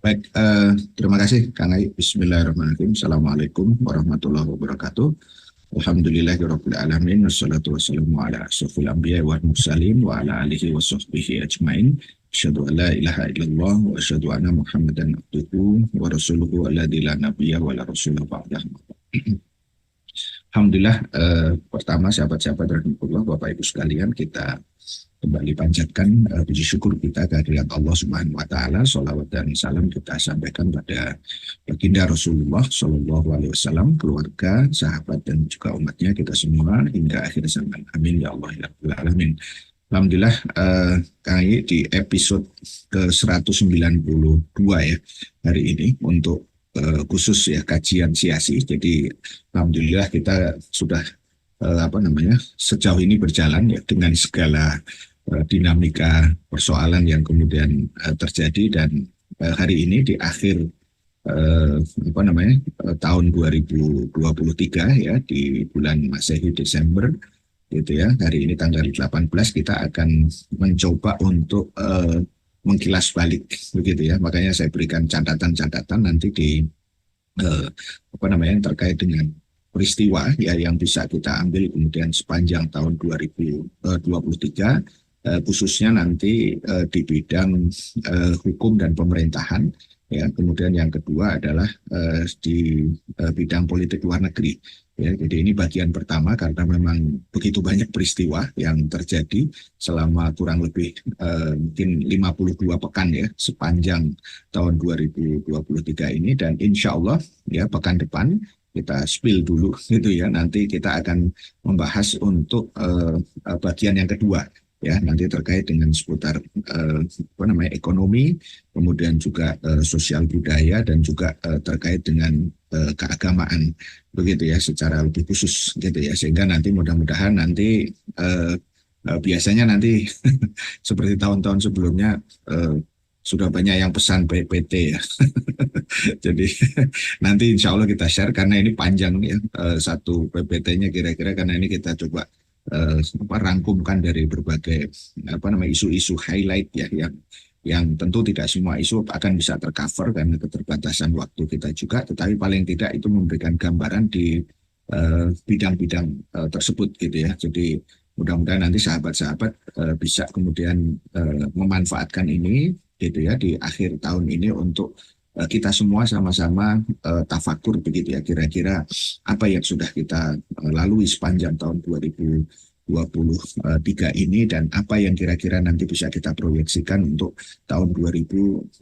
Baik, terima kasih Kang Ai. Bismillahirrahmanirrahim. Assalamualaikum warahmatullahi wabarakatuh. Alhamdulillahirabbil alamin wassalatu wassalamu ala asyrofil anbiya'i wal mursalin wa ala alihi wa sahbihi ajmain. Asyhadu an la ilaha illallah wa asyhadu anna Muhammadan abduhu wa rasuluhu alladzi la nabiyya wa la rasula ba'dah. Alhamdulillah, pertama sahabat-sahabat rahimahullah, Bapak Ibu sekalian, kita kembali panjatkan puji syukur kita kehadirat Allah Subhanahu wa taala. Shalawat dan salam kita sampaikan pada baginda Rasulullah Shallallahu alaihi wasallam, keluarga, sahabat dan juga umatnya kita semua hingga akhir zaman. Amin ya Allah ya rabbal alamin. Alhamdulillah, kami di episode ke-192 ya hari ini untuk khusus ya kajian siasi. Jadi alhamdulillah kita sudah sejauh ini berjalan ya dengan segala dinamika persoalan yang kemudian terjadi, dan hari ini di akhir tahun 2023 ya, di bulan Masehi Desember gitu ya. Hari ini tanggal 18 kita akan mencoba untuk mengkilas balik begitu ya. Makanya saya berikan catatan-catatan nanti di terkait dengan peristiwa ya yang bisa kita ambil kemudian sepanjang tahun 2023, khususnya nanti di bidang hukum dan pemerintahan ya. Kemudian yang kedua adalah di bidang politik luar negeri ya. Jadi ini bagian pertama karena memang begitu banyak peristiwa yang terjadi selama kurang lebih mungkin 52 pekan ya sepanjang tahun 2023 ini, dan insya Allah ya pekan depan kita spill dulu gitu ya. Nanti kita akan membahas untuk bagian yang kedua ya, nanti terkait dengan seputar ekonomi, kemudian juga sosial budaya, dan juga terkait dengan keagamaan begitu ya secara lebih khusus gitu ya. Sehingga nanti mudah-mudahan nanti biasanya nanti seperti tahun-tahun sebelumnya sudah banyak yang pesan PPT ya. Jadi nanti insya Allah kita share karena ini panjang ya, satu PPT-nya kira-kira, karena ini kita coba rangkumkan dari berbagai isu-isu highlight ya, yang tentu tidak semua isu akan bisa tercover karena keterbatasan waktu kita juga, tetapi paling tidak itu memberikan gambaran di bidang-bidang tersebut gitu ya. Jadi mudah-mudahan nanti sahabat-sahabat bisa kemudian memanfaatkan ini gitu ya di akhir tahun ini untuk kita semua sama-sama tafakur begitu ya, kira-kira apa yang sudah kita lalui sepanjang tahun 2023 ini, dan apa yang kira-kira nanti bisa kita proyeksikan untuk tahun 2024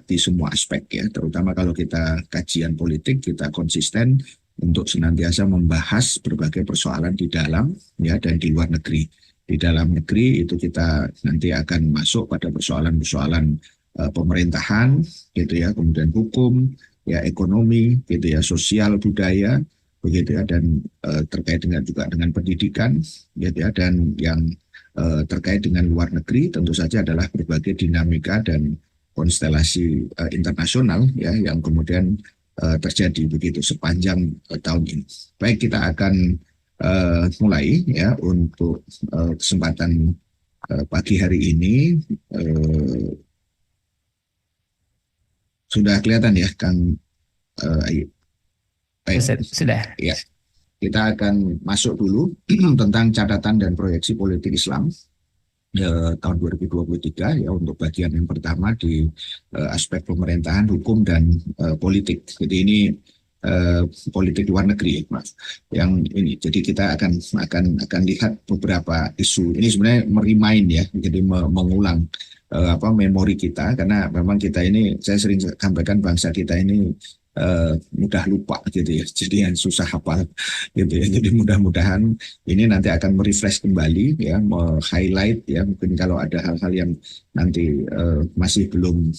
di semua aspek ya. Terutama kalau kita kajian politik, kita konsisten untuk senantiasa membahas berbagai persoalan di dalam ya dan di luar negeri. Di dalam negeri itu kita nanti akan masuk pada persoalan-persoalan pemerintahan gitu ya, kemudian hukum ya, ekonomi gitu ya, sosial budaya begitu ya, dan terkait dengan juga dengan pendidikan gitu ya, dan yang terkait dengan luar negeri tentu saja adalah berbagai dinamika dan konstelasi internasional ya yang kemudian terjadi begitu sepanjang tahun ini. Baik, kita akan mulai ya untuk kesempatan pagi hari ini. Sudah kelihatan ya Kang Ayu? Baik. Sudah. Ya, kita akan masuk dulu tentang catatan dan proyeksi politik Islam tahun 2023 ya, untuk bagian yang pertama di aspek pemerintahan, hukum dan politik. Jadi ini politik luar negeri, Mas. Yang ini, jadi kita akan lihat beberapa isu. Ini sebenarnya merimain ya, jadi mengulang memori kita, karena memang kita ini, saya sering sampaikan, bangsa kita ini mudah lupa gitu ya, jadi yang susah hafal gitu ya. Jadi mudah-mudahan ini nanti akan merefresh kembali ya, highlight ya, mungkin kalau ada hal-hal yang nanti masih belum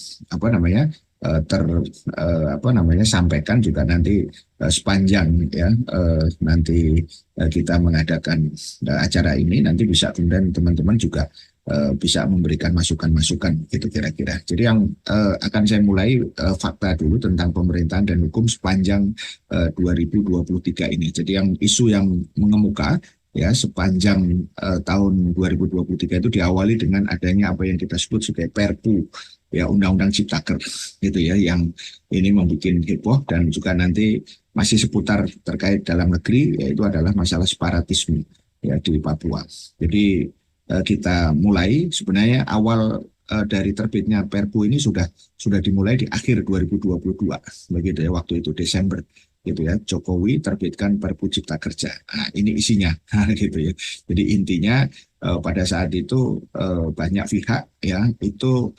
sampaikan juga nanti sepanjang ya nanti kita mengadakan acara ini, nanti bisa kemudian teman-teman juga bisa memberikan masukan-masukan gitu kira-kira. Jadi yang akan saya mulai fakta dulu tentang pemerintahan dan hukum sepanjang 2023 ini. Jadi yang isu yang mengemuka ya sepanjang tahun 2023 itu diawali dengan adanya apa yang kita sebut sebagai Perpu ya Undang-Undang Ciptaker gitu ya, yang ini membuat heboh dan juga nanti masih seputar terkait dalam negeri, yaitu adalah masalah separatisme ya di Papua. Jadi kita mulai sebenarnya awal dari terbitnya Perpu ini sudah dimulai di akhir 2022 begitu ya, waktu itu Desember gitu ya, Jokowi terbitkan Perpu Cipta Kerja. Nah, ini isinya gitu ya. Jadi intinya pada saat itu banyak pihak ya itu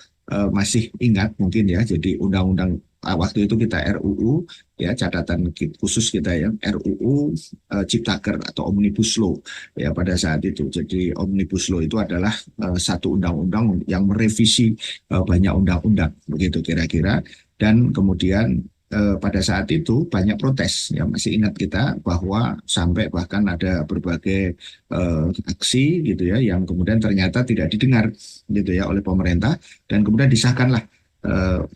masih ingat mungkin ya, jadi undang-undang waktu itu kita RUU ya, catatan khusus kita ya, RUU Ciptaker atau Omnibus Law ya pada saat itu. Jadi Omnibus Law itu adalah satu undang-undang yang merevisi banyak undang-undang begitu kira-kira, dan kemudian pada saat itu banyak protes ya, masih ingat kita bahwa sampai bahkan ada berbagai aksi gitu ya, yang kemudian ternyata tidak didengar gitu ya oleh pemerintah, dan kemudian disahkanlah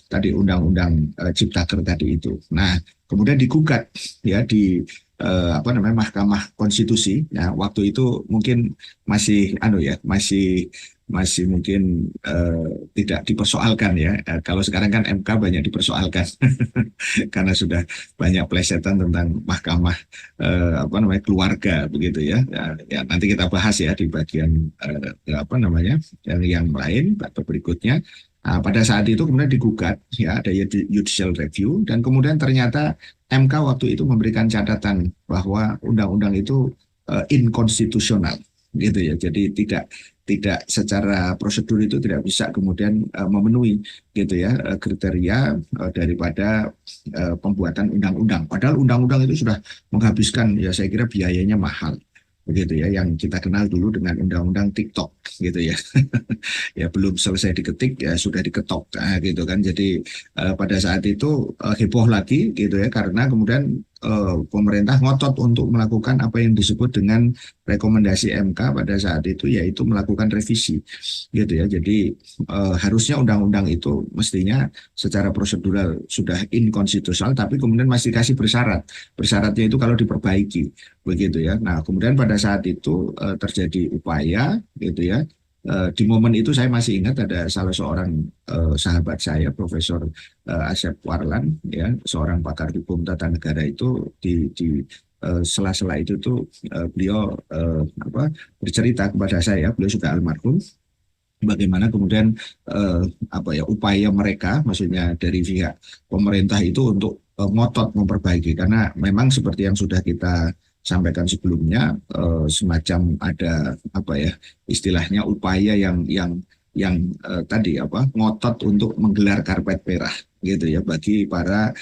tadi undang-undang Ciptaker tadi itu. Nah, kemudian digugat ya di apa namanya, Mahkamah Konstitusi. Nah, waktu itu mungkin masih masih masih mungkin tidak dipersoalkan ya. Kalau sekarang kan MK banyak dipersoalkan karena sudah banyak plesetan tentang mahkamah apa namanya, keluarga begitu ya. Ya, nanti kita bahas ya di bagian apa namanya yang lain atau berikutnya. Nah, pada saat itu kemudian digugat ya, ada judicial review, dan kemudian ternyata MK waktu itu memberikan catatan bahwa undang-undang itu inkonstitusional gitu ya. Jadi tidak secara prosedur itu tidak bisa kemudian memenuhi gitu ya kriteria daripada pembuatan undang-undang. Padahal undang-undang itu sudah menghabiskan ya, saya kira biayanya mahal begitu ya, yang kita kenal dulu dengan undang-undang TikTok gitu ya. Ya belum selesai diketik ya sudah diketok, nah, gitu kan. Jadi pada saat itu heboh lagi gitu ya, karena kemudian pemerintah ngotot untuk melakukan apa yang disebut dengan rekomendasi MK pada saat itu, yaitu melakukan revisi gitu ya. Jadi harusnya undang-undang itu mestinya secara prosedural sudah inkonstitusional, tapi kemudian masih kasih bersyarat, bersyaratnya itu kalau diperbaiki begitu ya. Nah, kemudian pada saat itu terjadi upaya gitu ya. Di momen itu saya masih ingat ada salah seorang sahabat saya, Profesor Asep Warlan, ya, seorang pakar hukum tata negara itu di sela-sela itu tuh beliau bercerita kepada saya, beliau sudah almarhum, bagaimana kemudian apa ya, upaya mereka, maksudnya dari pihak pemerintah itu untuk ngotot memperbaiki, karena memang seperti yang sudah kita sampaikan sebelumnya, semacam ada apa ya istilahnya, upaya yang tadi apa, ngotot untuk menggelar karpet merah gitu ya bagi para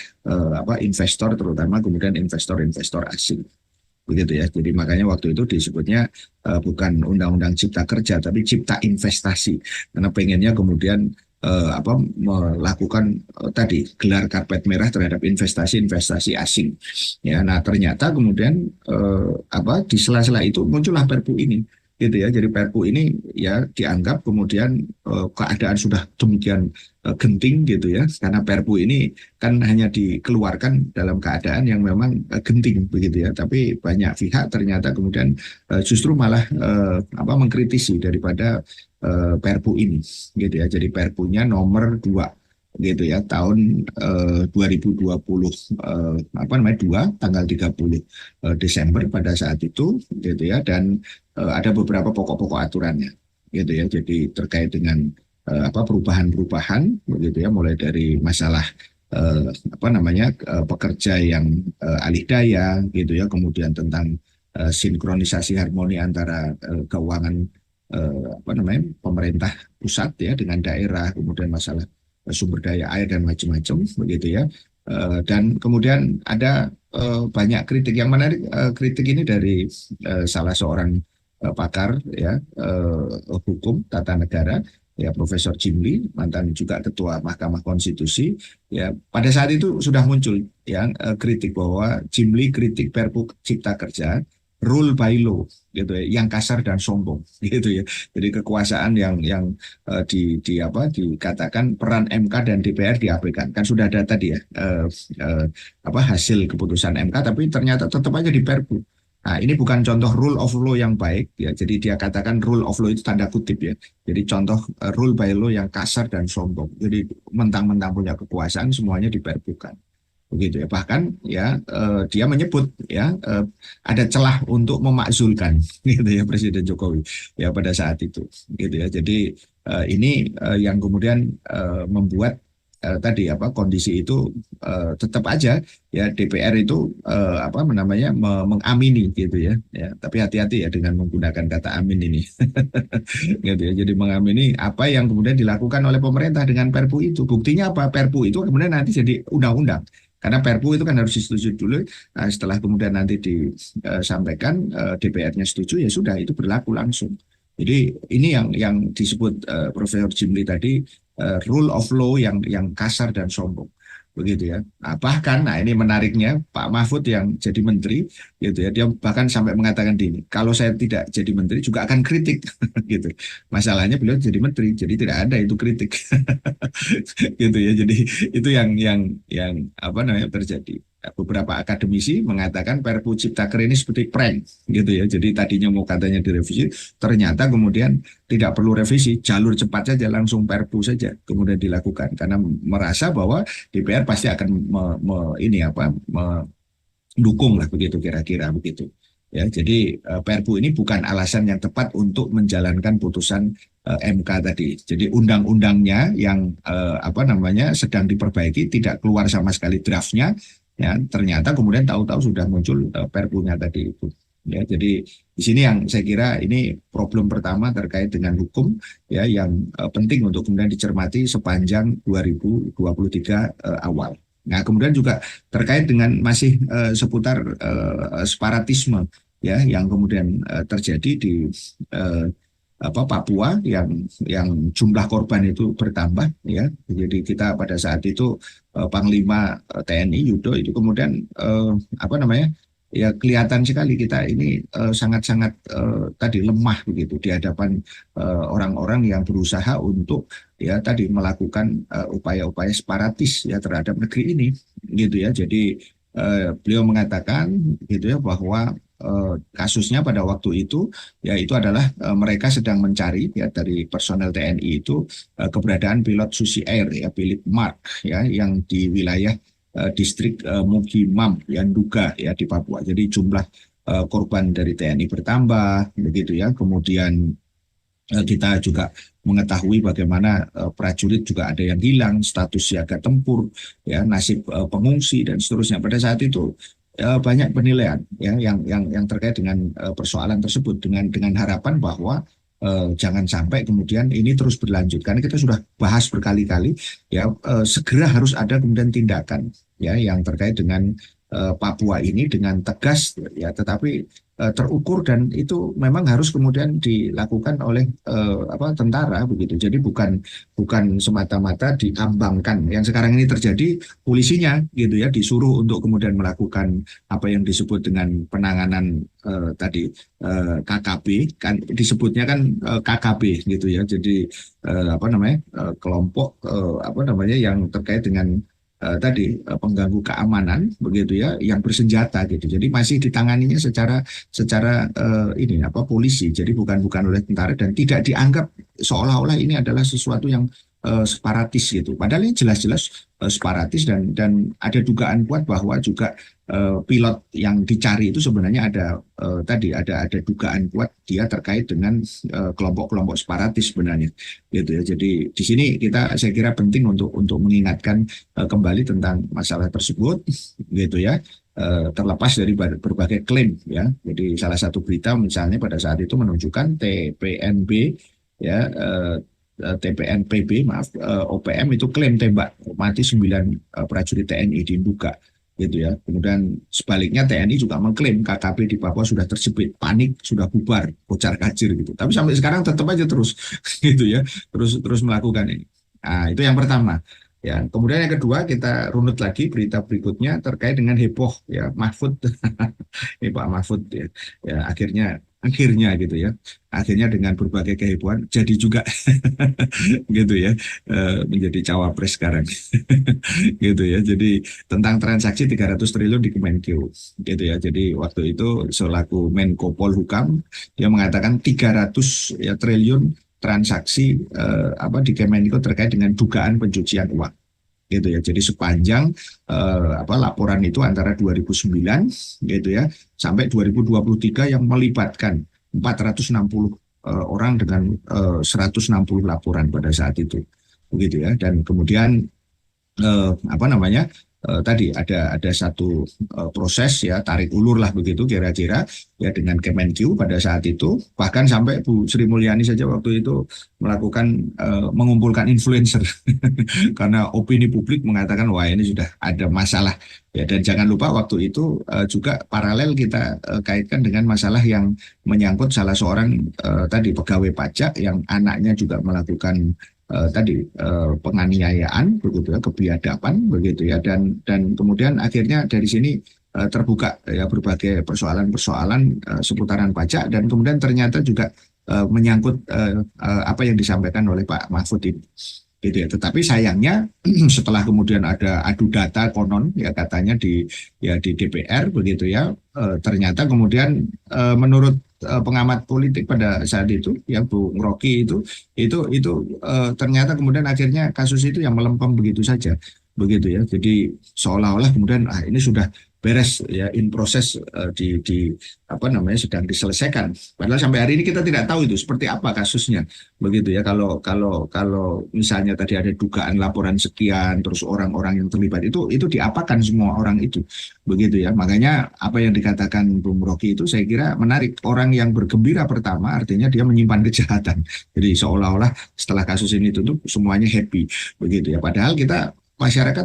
investor, terutama kemudian investor-investor asing begitu ya. Jadi makanya waktu itu disebutnya bukan Undang-Undang Cipta Kerja tapi Cipta Investasi, karena pengennya kemudian melakukan tadi gelar karpet merah terhadap investasi-investasi asing. Ya, nah ternyata kemudian di sela-sela itu muncullah Perpu ini gitu ya. Jadi Perpu ini ya dianggap kemudian keadaan sudah demikian genting gitu ya, karena Perpu ini kan hanya dikeluarkan dalam keadaan yang memang genting begitu ya, tapi banyak pihak ternyata kemudian justru malah mengkritisi daripada Perpu ini gitu ya. Jadi Perpunya nomor 2 gitu ya, tahun 2020 2 tanggal 30 Desember pada saat itu gitu ya, dan ada beberapa pokok-pokok aturannya gitu ya. Jadi terkait dengan perubahan-perubahan begitu ya, mulai dari masalah pekerja yang alih daya gitu ya, kemudian tentang sinkronisasi harmoni antara keuangan pemerintah pusat ya dengan daerah, kemudian masalah sumber daya air dan macam-macam begitu ya. Dan kemudian ada banyak kritik yang menarik. Kritik ini dari salah seorang pakar ya hukum tata negara ya, Profesor Jimli, mantan juga ketua Mahkamah Konstitusi ya. Pada saat itu sudah muncul yang kritik bahwa Jimli kritik Perpu Cipta Kerja rule by law gitu ya, yang kasar dan sombong gitu ya. Jadi kekuasaan yang dikatakan peran MK dan DPR diabaikan. Kan sudah ada tadi ya hasil keputusan MK, tapi ternyata tetap aja di Perpu. Nah, ini bukan contoh rule of law yang baik ya. Jadi dia katakan rule of law itu tanda kutip ya. Jadi contoh rule by law yang kasar dan sombong. Jadi mentang-mentang punya kekuasaan semuanya diperbukan. Begitu ya. Bahkan ya dia menyebut ya ada celah untuk memakzulkan gitu ya Presiden Jokowi ya pada saat itu gitu ya. Jadi ini yang kemudian membuat tadi apa kondisi itu tetap aja ya DPR itu apa namanya mengamini gitu ya. Ya, tapi hati-hati ya dengan menggunakan kata amin ini. Gitu ya. Jadi mengamini apa yang kemudian dilakukan oleh pemerintah dengan Perpu itu. Buktinya apa? Perpu itu kemudian nanti jadi undang-undang. Karena Perpu itu kan harus disetujui dulu. Nah, setelah kemudian nanti disampaikan DPR-nya setuju ya sudah itu berlaku langsung. Jadi ini yang disebut Profesor Jimli tadi rule of law yang kasar dan sombong begitu ya. Nah, bahkan, nah ini menariknya Pak Mahfud yang jadi menteri, gitu ya, dia bahkan sampai mengatakan ini, kalau saya tidak jadi menteri juga akan kritik, gitu. Masalahnya beliau jadi menteri, jadi tidak ada itu kritik, gitu ya. Jadi itu yang apa namanya terjadi. Beberapa akademisi mengatakan Perpu Ciptaker ini seperti prank, gitu ya. Jadi tadinya mau katanya direvisi, ternyata kemudian tidak perlu revisi, jalur cepat saja langsung Perpu saja kemudian dilakukan karena merasa bahwa DPR pasti akan ini apa mendukung lah begitu kira-kira begitu. Ya, jadi Perpu ini bukan alasan yang tepat untuk menjalankan putusan MK tadi. Jadi undang-undangnya yang apa namanya sedang diperbaiki tidak keluar sama sekali draftnya, ya ternyata kemudian tahu-tahu sudah muncul Perpunya tadi itu. Ya, jadi di sini yang saya kira ini problem pertama terkait dengan hukum ya yang penting untuk kemudian dicermati sepanjang 2023 awal. Nah, kemudian juga terkait dengan masih seputar separatisme ya yang kemudian terjadi di uh, apa Papua yang jumlah korban itu bertambah ya. Jadi kita pada saat itu Panglima TNI Yudo itu kemudian apa namanya ya kelihatan sekali kita ini sangat-sangat tadi lemah begitu di hadapan orang-orang yang berusaha untuk ya tadi melakukan upaya-upaya separatis ya terhadap negeri ini gitu ya. Jadi beliau mengatakan gitu ya bahwa kasusnya pada waktu itu ya itu adalah mereka sedang mencari ya dari personel TNI itu keberadaan pilot Susi Air ya Philip Mark ya yang di wilayah distrik Mugimam yang Duga ya di Papua. Jadi jumlah korban dari TNI bertambah begitu ya. Kemudian kita juga mengetahui bagaimana prajurit juga ada yang hilang, status siaga tempur, ya nasib pengungsi dan seterusnya. Pada saat itu banyak penilaian ya yang terkait dengan persoalan tersebut dengan harapan bahwa jangan sampai kemudian ini terus berlanjut karena kita sudah bahas berkali-kali ya segera harus ada kemudian tindakan ya yang terkait dengan Papua ini dengan tegas ya tetapi terukur dan itu memang harus kemudian dilakukan oleh apa tentara begitu. Jadi bukan semata-mata diambangkan. Yang sekarang ini terjadi polisinya gitu ya disuruh untuk kemudian melakukan apa yang disebut dengan penanganan tadi KKB kan disebutnya kan KKB gitu ya. Jadi apa namanya kelompok apa namanya yang terkait dengan tadi pengganggu keamanan begitu ya yang bersenjata gitu. Jadi masih ditanganinya secara ini apa polisi. Jadi bukan oleh tentara dan tidak dianggap seolah-olah ini adalah sesuatu yang separatis gitu. Padahal ini jelas-jelas separatis dan ada dugaan kuat bahwa juga pilot yang dicari itu sebenarnya tadi ada dugaan kuat dia terkait dengan kelompok-kelompok separatis sebenarnya gitu ya. Jadi di sini saya kira penting untuk mengingatkan kembali tentang masalah tersebut gitu ya. Terlepas dari berbagai klaim ya. Jadi salah satu berita misalnya pada saat itu menunjukkan TPNB ya TPNPB maaf OPM itu klaim tembak mati 9 prajurit TNI di Nduga gitu ya. Kemudian sebaliknya TNI juga mengklaim KKP di Papua sudah terjepit, panik, sudah bubar, kocar kacir gitu. Tapi sampai sekarang tetap aja terus gitu ya, terus melakukan ini. Nah, itu yang pertama. Ya, kemudian yang kedua kita runut lagi berita berikutnya terkait dengan heboh ya Mahfud ini Pak Mahfud ya, akhirnya akhirnya gitu ya. Akhirnya dengan berbagai kehebohan jadi juga gitu ya, menjadi cawapres sekarang. Gitu ya. Jadi tentang transaksi 300 triliun di Kemenkeu gitu ya. Jadi waktu itu selaku Menko Polhukam dia mengatakan 300 ya triliun transaksi di Kemenkeu terkait dengan dugaan pencucian uang gitu ya. Jadi sepanjang laporan itu antara 2009 gitu ya sampai 2023 yang melibatkan 460 orang dengan 160 laporan pada saat itu begitu ya. Dan kemudian tadi ada satu proses ya tarik ulur lah begitu kira-kira ya dengan Kemenkeu pada saat itu, bahkan sampai Bu Sri Mulyani saja waktu itu melakukan mengumpulkan influencer karena opini publik mengatakan wah ini sudah ada masalah ya. Dan jangan lupa waktu itu juga paralel kita kaitkan dengan masalah yang menyangkut salah seorang tadi pegawai pajak yang anaknya juga melakukan penganiayaan begitu ya, kebiadaban begitu ya. Dan kemudian akhirnya dari sini terbuka ya berbagai persoalan-persoalan seputaran pajak, dan kemudian ternyata juga menyangkut apa yang disampaikan oleh Pak Mahfud ini gitu ya. Tetapi sayangnya setelah kemudian ada adu data konon ya katanya di DPR begitu ya, ternyata kemudian menurut pengamat politik pada saat itu ya Bu Rocky itu ternyata kemudian akhirnya kasus itu yang melempem begitu saja begitu ya. Jadi seolah-olah kemudian ini sudah beres ya, in proses sedang diselesaikan. Padahal sampai hari ini kita tidak tahu itu seperti apa kasusnya begitu ya. Kalau misalnya tadi ada dugaan laporan sekian terus orang-orang yang terlibat itu diapakan semua orang itu begitu ya. Makanya apa yang dikatakan Bung Rocky itu saya kira menarik. Orang yang bergembira pertama artinya dia menyimpan kejahatan. Jadi seolah-olah setelah kasus ini tutup semuanya happy begitu ya. Padahal kita masyarakat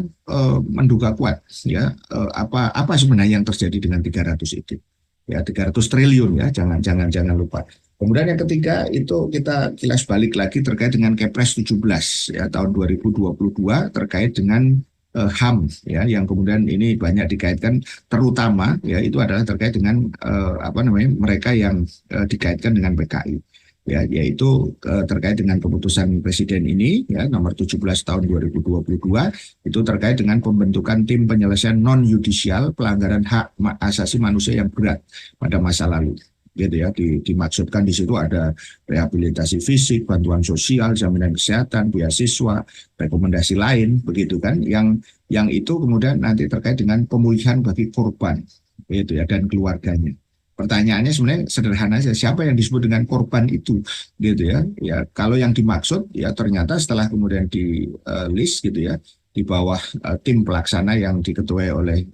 menduga kuat ya apa sebenarnya yang terjadi dengan 300 itu ya, 300 triliun ya, jangan lupa. Kemudian yang ketiga itu kita kilas balik lagi terkait dengan Kepres 17 ya tahun 2022 terkait dengan HAM ya, yang kemudian ini banyak dikaitkan terutama ya itu adalah terkait dengan mereka yang dikaitkan dengan PKI ya, yaitu terkait dengan keputusan Presiden ini ya nomor 17 tahun 2022 itu terkait dengan pembentukan tim penyelesaian non yudisial pelanggaran hak asasi manusia yang berat pada masa lalu gitu ya. Dimaksudkan di situ ada rehabilitasi fisik, bantuan sosial, jaminan kesehatan, beasiswa, rekomendasi lain begitu kan, yang itu kemudian nanti terkait dengan pemulihan bagi korban gitu ya dan keluarganya. Pertanyaannya sebenarnya sederhana saja, siapa yang disebut dengan korban itu gitu ya. Ya kalau yang dimaksud ya ternyata setelah kemudian di list gitu ya di bawah tim pelaksana yang diketuai oleh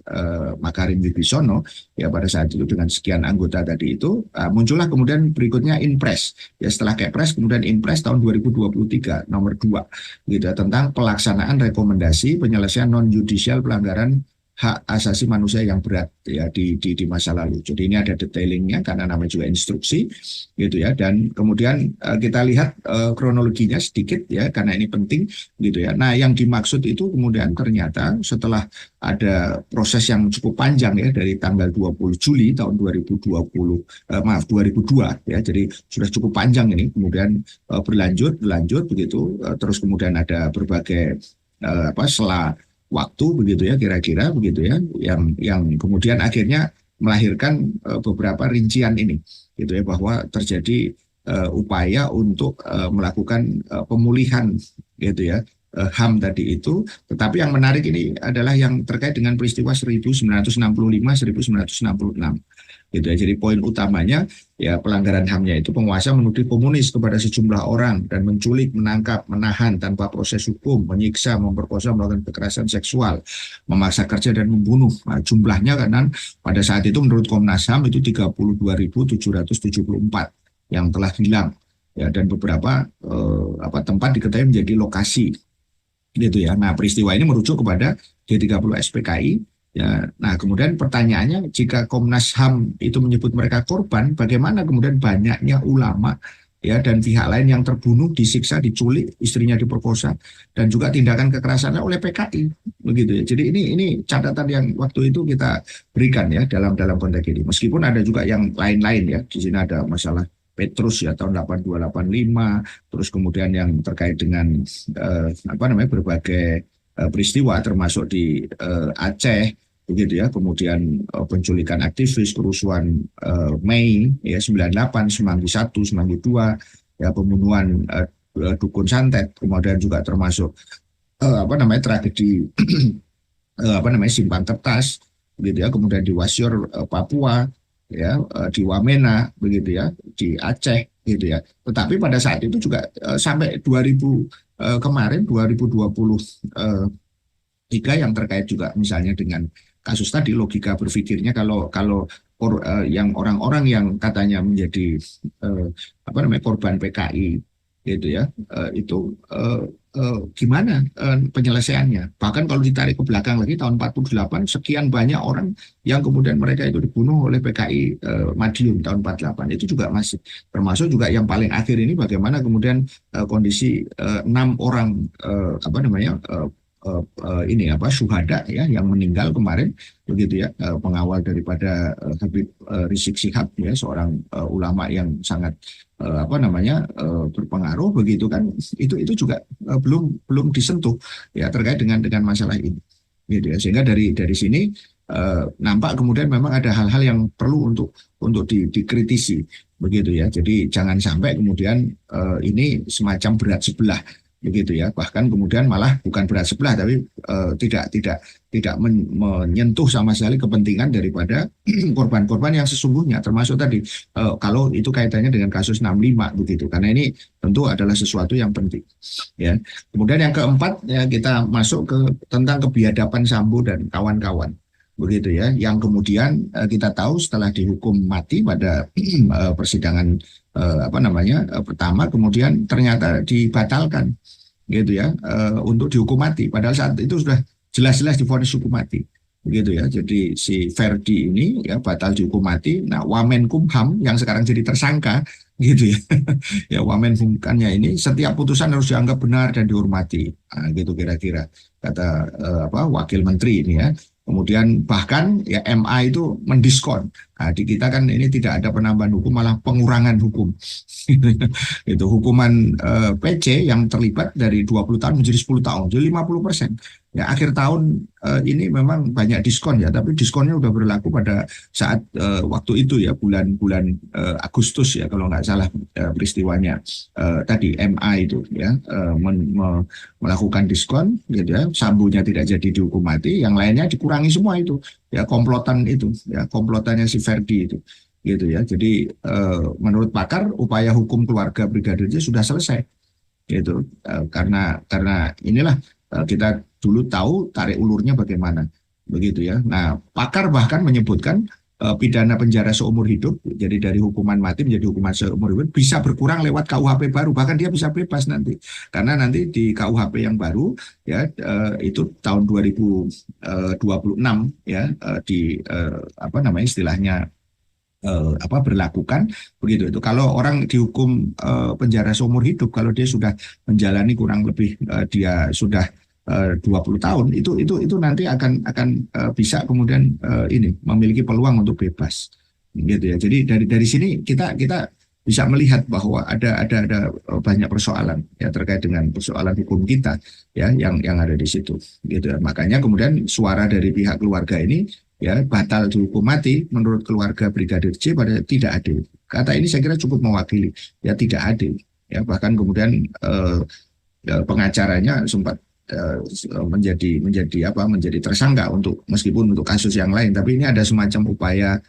Makarim Wibisono ya pada saat itu dengan sekian anggota tadi itu muncullah kemudian berikutnya Inpres ya, setelah Kepres kemudian Inpres tahun 2023 nomor 2 gitu ya, tentang pelaksanaan rekomendasi penyelesaian non yudisial pelanggaran hak asasi manusia yang berat ya di masa lalu. Jadi ini ada detailingnya karena namanya juga instruksi gitu ya. Dan kemudian kita lihat kronologinya sedikit ya karena ini penting gitu ya. Nah, yang dimaksud itu kemudian ternyata setelah ada proses yang cukup panjang ya dari tanggal 20 Juli tahun 2002 ya. Jadi sudah cukup panjang ini kemudian berlanjut begitu terus kemudian ada berbagai selah waktu begitu ya kira-kira begitu ya yang kemudian akhirnya melahirkan beberapa rincian ini gitu ya, bahwa terjadi upaya untuk melakukan pemulihan gitu ya HAM tadi itu. Tetapi yang menarik ini adalah yang terkait dengan peristiwa 1965-1966 gitu ya. Jadi poin utamanya ya pelanggaran HAM-nya itu penguasa menuduh komunis kepada sejumlah orang dan menculik, menangkap, menahan tanpa proses hukum, menyiksa, memperkosa, melakukan kekerasan seksual, memaksa kerja dan membunuh. Nah, jumlahnya kan pada saat itu menurut Komnas HAM itu 32.774 yang telah hilang ya, dan beberapa tempat diketahui menjadi lokasi gitu ya. Nah, peristiwa ini merujuk kepada G30 SPKI. Ya, nah kemudian pertanyaannya, jika Komnas HAM itu menyebut mereka korban, bagaimana kemudian banyaknya ulama ya, dan pihak lain yang terbunuh, disiksa, diculik, istrinya diperkosa, dan juga tindakan kekerasannya oleh PKI, begitu ya. Jadi ini catatan yang waktu itu kita berikan ya dalam konteks ini. Meskipun ada juga yang lain-lain ya. Di sini ada masalah Petrus ya tahun 82-85, terus kemudian yang terkait dengan apa namanya berbagai peristiwa termasuk di Aceh begitu ya, kemudian penculikan aktivis, kerusuhan Mei ya 98, 91, 92, ya pembunuhan dukun santet, kemudian juga termasuk apa namanya tragedi apa namanya Simpang Kertas begitu ya, kemudian di Wasior Papua ya, di Wamena begitu ya, di Aceh gitu ya. Tetapi pada saat itu juga sampai 2000 kemarin 2023 yang terkait juga misalnya dengan kasus tadi, logika berpikirnya kalau kalau yang orang-orang yang katanya menjadi apa namanya korban PKI gitu ya, itu gimana penyelesaiannya. Bahkan kalau ditarik ke belakang lagi tahun 48 sekian banyak orang yang kemudian mereka itu dibunuh oleh PKI Madiun tahun 48, itu juga masih termasuk juga yang paling akhir ini bagaimana kemudian kondisi 6 orang apa namanya ini apa syuhada ya yang meninggal kemarin begitu ya, pengawal daripada Habib Rizik Syihab ya, seorang ulama yang sangat apa namanya berpengaruh begitu kan, itu juga belum belum disentuh ya terkait dengan masalah ini gitu ya. Sehingga dari sini nampak kemudian memang ada hal-hal yang perlu untuk dikritisi begitu ya. Jadi jangan sampai kemudian ini semacam berat sebelah begitu ya, bahkan kemudian malah bukan berat sebelah tapi tidak menyentuh sama sekali kepentingan daripada korban-korban yang sesungguhnya, termasuk tadi kalau itu kaitannya dengan kasus 65 begitu, karena ini tentu adalah sesuatu yang penting ya. Kemudian yang keempat ya, kita masuk ke tentang kebiadaban Sambo dan kawan-kawan begitu ya, yang kemudian kita tahu setelah dihukum mati pada persidangan apa namanya pertama, kemudian ternyata dibatalkan gitu ya untuk dihukum mati, padahal saat itu sudah jelas-jelas divonis hukum mati begitu ya. Jadi si Ferdi ini ya batal dihukum mati. Nah, Wamenkumham yang sekarang jadi tersangka gitu ya ya, Wamenkumhamnya ini setiap putusan harus dianggap benar dan dihormati, nah, gitu kira-kira kata apa wakil menteri ini ya. Kemudian bahkan ya MA itu mendiskon. Nah, di kita kan ini tidak ada penambahan hukum, malah pengurangan hukum. Itu hukuman PC yang terlibat dari 20 tahun menjadi 10 tahun, jadi 50%. Ya akhir tahun ini memang banyak diskon ya, tapi diskonnya udah berlaku pada saat waktu itu ya, bulan-bulan Agustus ya kalau nggak salah peristiwanya tadi MA itu ya melakukan diskon gitu ya, Sambonya tidak jadi dihukum mati, yang lainnya dikurangi semua itu ya, komplotan itu ya, komplotannya si Ferdi itu gitu ya. Jadi menurut pakar upaya hukum keluarga Brigadir J sudah selesai gitu, karena inilah kita dulu tahu tarik ulurnya bagaimana begitu ya. Nah, pakar bahkan menyebutkan pidana penjara seumur hidup, jadi dari hukuman mati menjadi hukuman seumur hidup bisa berkurang lewat KUHP baru, bahkan dia bisa bebas nanti, karena nanti di KUHP yang baru ya itu tahun 2026 ya di apa namanya istilahnya apa berlakukan begitu. Itu kalau orang dihukum penjara seumur hidup, kalau dia sudah menjalani kurang lebih dia sudah 20 tahun, itu nanti akan bisa kemudian ini memiliki peluang untuk bebas gitu ya. Jadi dari sini kita bisa melihat bahwa ada banyak persoalan ya terkait dengan persoalan hukum kita ya yang ada di situ gitu ya. Makanya kemudian suara dari pihak keluarga ini ya batal dihukum mati menurut keluarga Brigadir J pada tidak adil. Kata ini saya kira cukup mewakili ya, tidak adil ya. Bahkan kemudian pengacaranya sempat menjadi tersangka untuk meskipun untuk kasus yang lain, tapi ini ada semacam upaya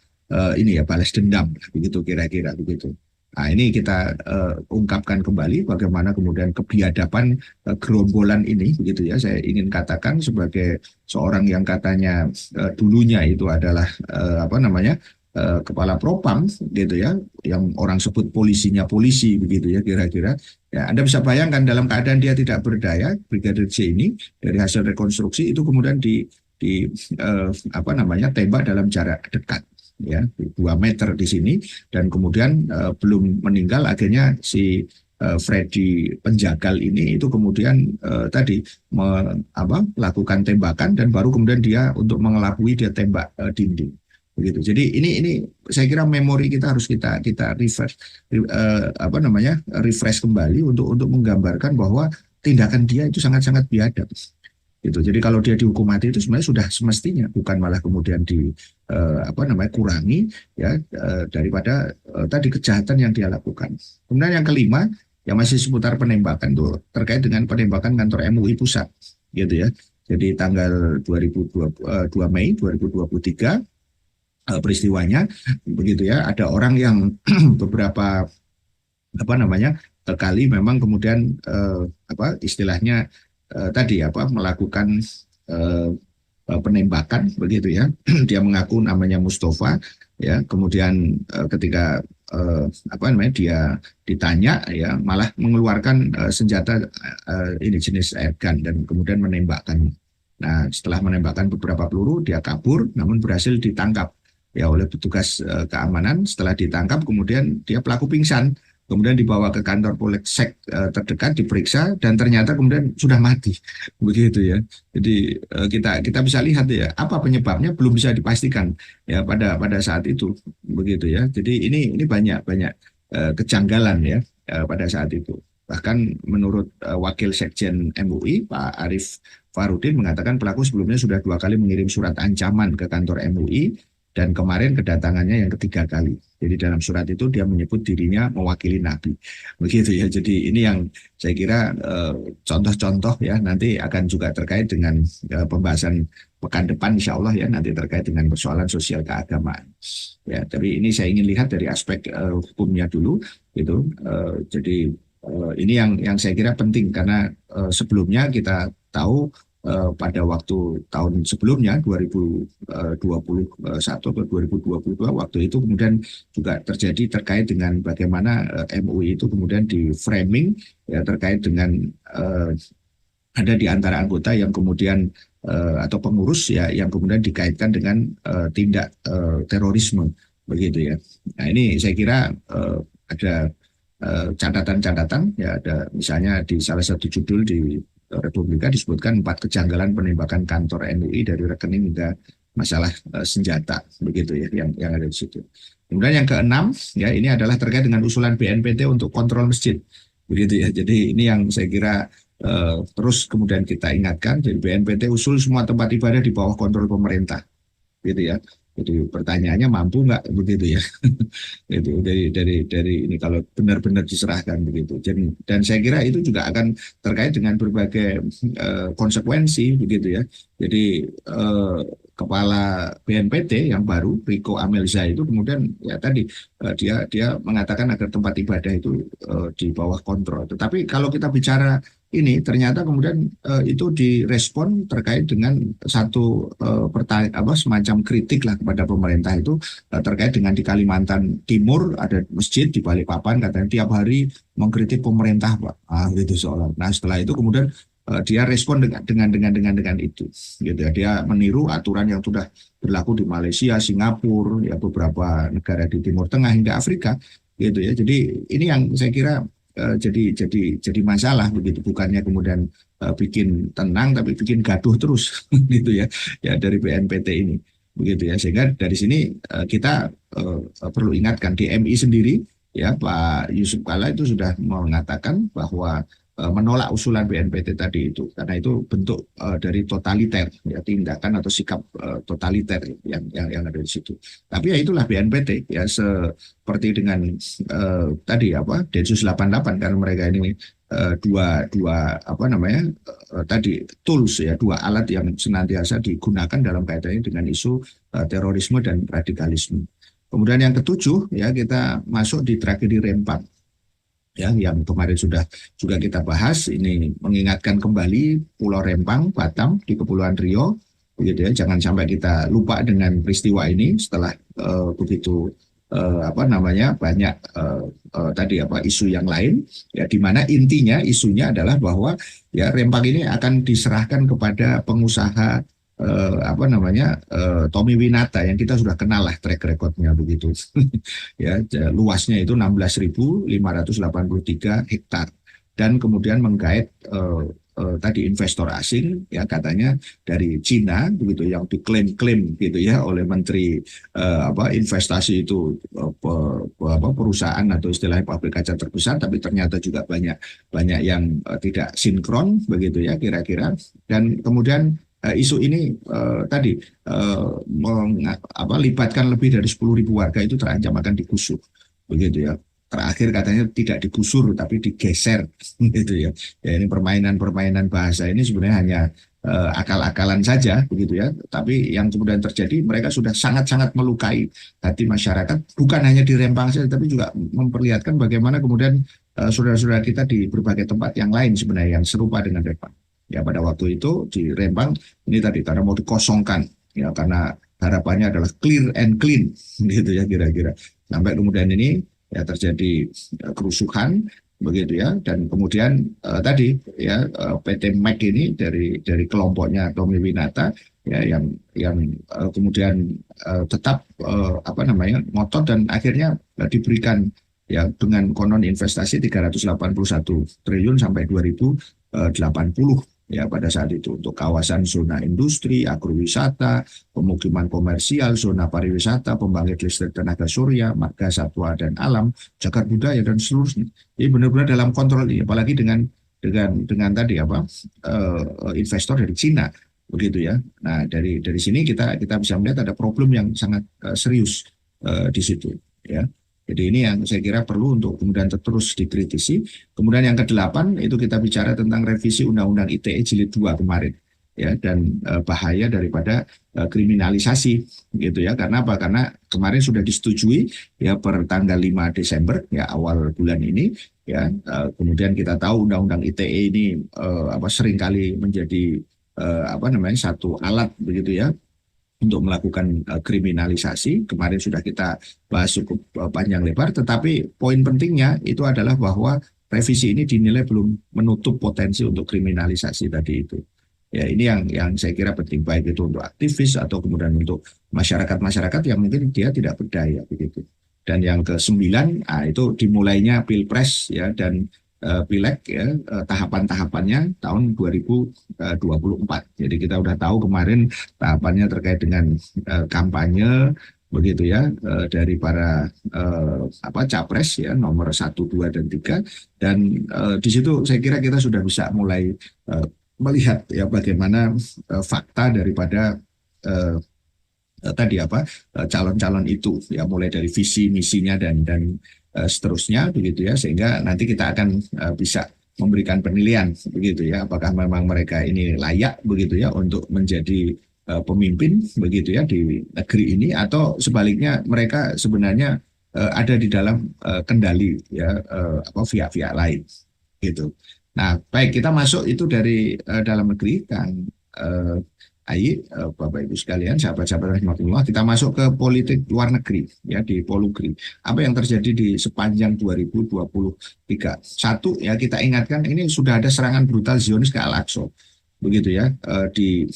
ini ya balas dendam begitu kira-kira begitu. Nah, ini kita ungkapkan kembali bagaimana kemudian kebiadaban gerombolan ini begitu ya. Saya ingin katakan sebagai seorang yang katanya dulunya itu adalah apa namanya kepala propam gitu ya, yang orang sebut polisinya polisi begitu ya kira-kira. Ya, Anda bisa bayangkan dalam keadaan dia tidak berdaya, Brigadir J ini dari hasil rekonstruksi itu kemudian di apa namanya tembak dalam jarak dekat ya 2 meter di sini, dan kemudian belum meninggal akhirnya si Freddy penjagal ini itu kemudian tadi melakukan tembakan, dan baru kemudian dia untuk mengelabui dia tembak dinding begitu. Jadi ini saya kira memori kita harus kita refresh kembali untuk menggambarkan bahwa tindakan dia itu sangat-sangat biadab gitu. Jadi kalau dia dihukum mati itu sebenarnya sudah semestinya, bukan malah kemudian kurangi ya daripada tadi kejahatan yang dia lakukan. Kemudian yang kelima yang masih seputar penembakan tuh terkait dengan penembakan kantor MUI pusat gitu ya. Jadi tanggal 2 Mei 2023 peristiwanya begitu ya, ada orang yang beberapa kali memang kemudian istilahnya melakukan penembakan begitu ya. Dia mengaku namanya Mustafa ya, kemudian ketika dia ditanya ya malah mengeluarkan senjata ini jenis air gun dan kemudian menembakkannya. Nah, setelah menembakkan beberapa peluru dia kabur namun berhasil ditangkap ya oleh petugas keamanan. Setelah ditangkap kemudian dia pelaku pingsan, kemudian dibawa ke kantor polsek terdekat diperiksa dan ternyata kemudian sudah mati begitu ya. Jadi kita bisa lihat ya apa penyebabnya belum bisa dipastikan ya pada saat itu begitu ya. Jadi ini banyak kejanggalan ya pada saat itu. Bahkan menurut Wakil Sekjen MUI Pak Arief Farudin mengatakan pelaku sebelumnya sudah 2 kali mengirim surat ancaman ke kantor MUI dan kemarin kedatangannya yang ketiga kali. Jadi dalam surat itu dia menyebut dirinya mewakili Nabi. Begitu ya. Jadi ini yang saya kira contoh-contoh ya nanti akan juga terkait dengan pembahasan pekan depan insya Allah ya, nanti terkait dengan persoalan sosial keagamaan. Ya, tapi ini saya ingin lihat dari aspek hukumnya dulu gitu. Jadi ini yang saya kira penting karena sebelumnya kita tahu pada waktu tahun sebelumnya 2021 atau 2022 waktu itu kemudian juga terjadi terkait dengan bagaimana MUI itu kemudian di framing ya terkait dengan ada di antara anggota yang kemudian atau pengurus ya yang kemudian dikaitkan dengan tindak terorisme begitu ya. Nah ini saya kira ada catatan-catatan ya, ada misalnya di salah satu judul di Republika disebutkan 4 kejanggalan penembakan kantor MUI dari rekening hingga masalah senjata begitu ya yang ada di situ. Kemudian yang keenam ya ini adalah terkait dengan usulan BNPT untuk kontrol masjid begitu ya. Jadi ini yang saya kira terus kemudian kita ingatkan. Jadi BNPT usul semua tempat ibadah di bawah kontrol pemerintah gitu ya. Jadi pertanyaannya mampu nggak begitu ya? Itu dari ini kalau benar-benar diserahkan begitu. Dan saya kira itu juga akan terkait dengan berbagai konsekuensi begitu ya. Jadi kepala BNPT yang baru Riko Amelza itu kemudian ya tadi dia mengatakan agar tempat ibadah itu di bawah kontrol. Tetapi kalau kita bicara ini ternyata kemudian itu direspon terkait dengan satu semacam kritik lah kepada pemerintah itu terkait dengan di Kalimantan Timur ada masjid di Balikpapan katanya tiap hari mengkritik pemerintah Pak. Gitu soalnya. Nah setelah itu kemudian dia respon dengan itu gitu ya. Dia meniru aturan yang sudah berlaku di Malaysia, Singapura, ya beberapa negara di Timur Tengah hingga Afrika gitu ya. Jadi ini yang saya kira jadi masalah begitu, bukannya kemudian bikin tenang tapi bikin gaduh terus gitu ya dari BNPT ini begitu ya. Sehingga dari sini kita perlu ingatkan di MI sendiri ya Pak Yusuf Kalla itu sudah mengatakan bahwa menolak usulan BNPT tadi itu karena itu bentuk dari totaliter ya, tindakan atau sikap totaliter yang ada di situ. Tapi ya itulah BNPT ya seperti dengan tadi Densus 88 karena mereka ini dua tadi tools ya, 2 alat yang senantiasa digunakan dalam kaitannya dengan isu terorisme dan radikalisme. Kemudian yang ketujuh ya kita masuk di tragedi Rempang. Ya, yang kemarin sudah juga kita bahas, ini mengingatkan kembali Pulau Rempang, Batam di Kepulauan Riau, begitu ya. Jangan sampai kita lupa dengan peristiwa ini setelah begitu banyak isu yang lain, ya di mana intinya isunya adalah bahwa ya Rempang ini akan diserahkan kepada pengusaha apa namanya Tommy Winata yang kita sudah kenal lah track recordnya begitu. Ya, luasnya itu 16.583 hektar dan kemudian menggait tadi investor asing ya katanya dari Cina begitu yang diklaim-klaim gitu ya oleh Menteri apa investasi itu apa perusahaan atau istilahnya pabrik kaca terbesar, tapi ternyata juga banyak banyak yang tidak sinkron begitu ya kira-kira. Dan kemudian isu ini tadi libatkan lebih dari 10.000 warga itu terancam akan digusur begitu ya. Terakhir katanya tidak digusur tapi digeser gitu ya. Ya ini permainan-permainan bahasa ini sebenarnya hanya akal-akalan saja begitu ya. Tapi yang kemudian terjadi mereka sudah sangat-sangat melukai hati masyarakat, bukan hanya di Rempang saja tapi juga memperlihatkan bagaimana kemudian saudara-saudara kita di berbagai tempat yang lain sebenarnya yang serupa dengan Rempang. Ya pada waktu itu di Rempang ini tadi karena mau dikosongkan ya karena harapannya adalah clear and clean gitu ya kira-kira. Sampai kemudian ini ya terjadi kerusuhan begitu ya dan kemudian tadi ya PT MAC ini dari kelompoknya Tommy Winata ya yang kemudian tetap apa namanya ngotot dan akhirnya diberikan ya dengan konon investasi 381 triliun sampai 2080 ya pada saat itu untuk kawasan zona industri, agrowisata, pemukiman komersial, zona pariwisata, pembangkit listrik tenaga surya, marga satwa dan alam, cagar budaya dan seluruhnya. Jadi benar-benar dalam kontrol ini, apalagi dengan tadi apa investor dari Cina begitu ya. Nah dari sini kita bisa melihat ada problem yang sangat serius di situ ya. Jadi ini yang saya kira perlu untuk kemudian terus dikritisi. Kemudian yang kedelapan itu kita bicara tentang revisi Undang-Undang ITE Jilid 2 kemarin ya dan bahaya daripada kriminalisasi gitu ya. Karena apa? Karena kemarin sudah disetujui ya per tanggal 5 Desember ya awal bulan ini ya. Kemudian kita tahu Undang-Undang ITE ini seringkali menjadi apa namanya satu alat begitu ya untuk melakukan kriminalisasi. Kemarin sudah kita bahas cukup panjang lebar, tetapi poin pentingnya itu adalah bahwa revisi ini dinilai belum menutup potensi untuk kriminalisasi tadi itu. Ya ini yang saya kira penting baik itu untuk aktivis atau kemudian untuk masyarakat-masyarakat yang mungkin dia tidak berdaya begitu. Dan yang ke-9 itu dimulainya Pilpres ya dan Pileg ya tahapan-tahapannya tahun 2024. Jadi kita udah tahu kemarin tahapannya terkait dengan kampanye begitu ya dari para capres ya nomor 1, 2, dan 3 dan di situ saya kira kita sudah bisa mulai melihat ya bagaimana fakta daripada tadi calon-calon itu ya mulai dari visi misinya dan seterusnya begitu ya sehingga nanti kita akan bisa memberikan penilaian begitu ya apakah memang mereka ini layak begitu ya untuk menjadi pemimpin begitu ya di negeri ini atau sebaliknya mereka sebenarnya ada di dalam kendali ya pihak-pihak lain gitu. Nah baik kita masuk itu dari dalam negeri Kang Ayi, Bapak Ibu sekalian, sahabat-sahabat rahmatullah, kita masuk ke politik luar negeri ya di Polugri. Apa yang terjadi di sepanjang 2023? Satu ya kita ingatkan ini sudah ada serangan brutal Zionis ke Al-Aqsa. Begitu ya di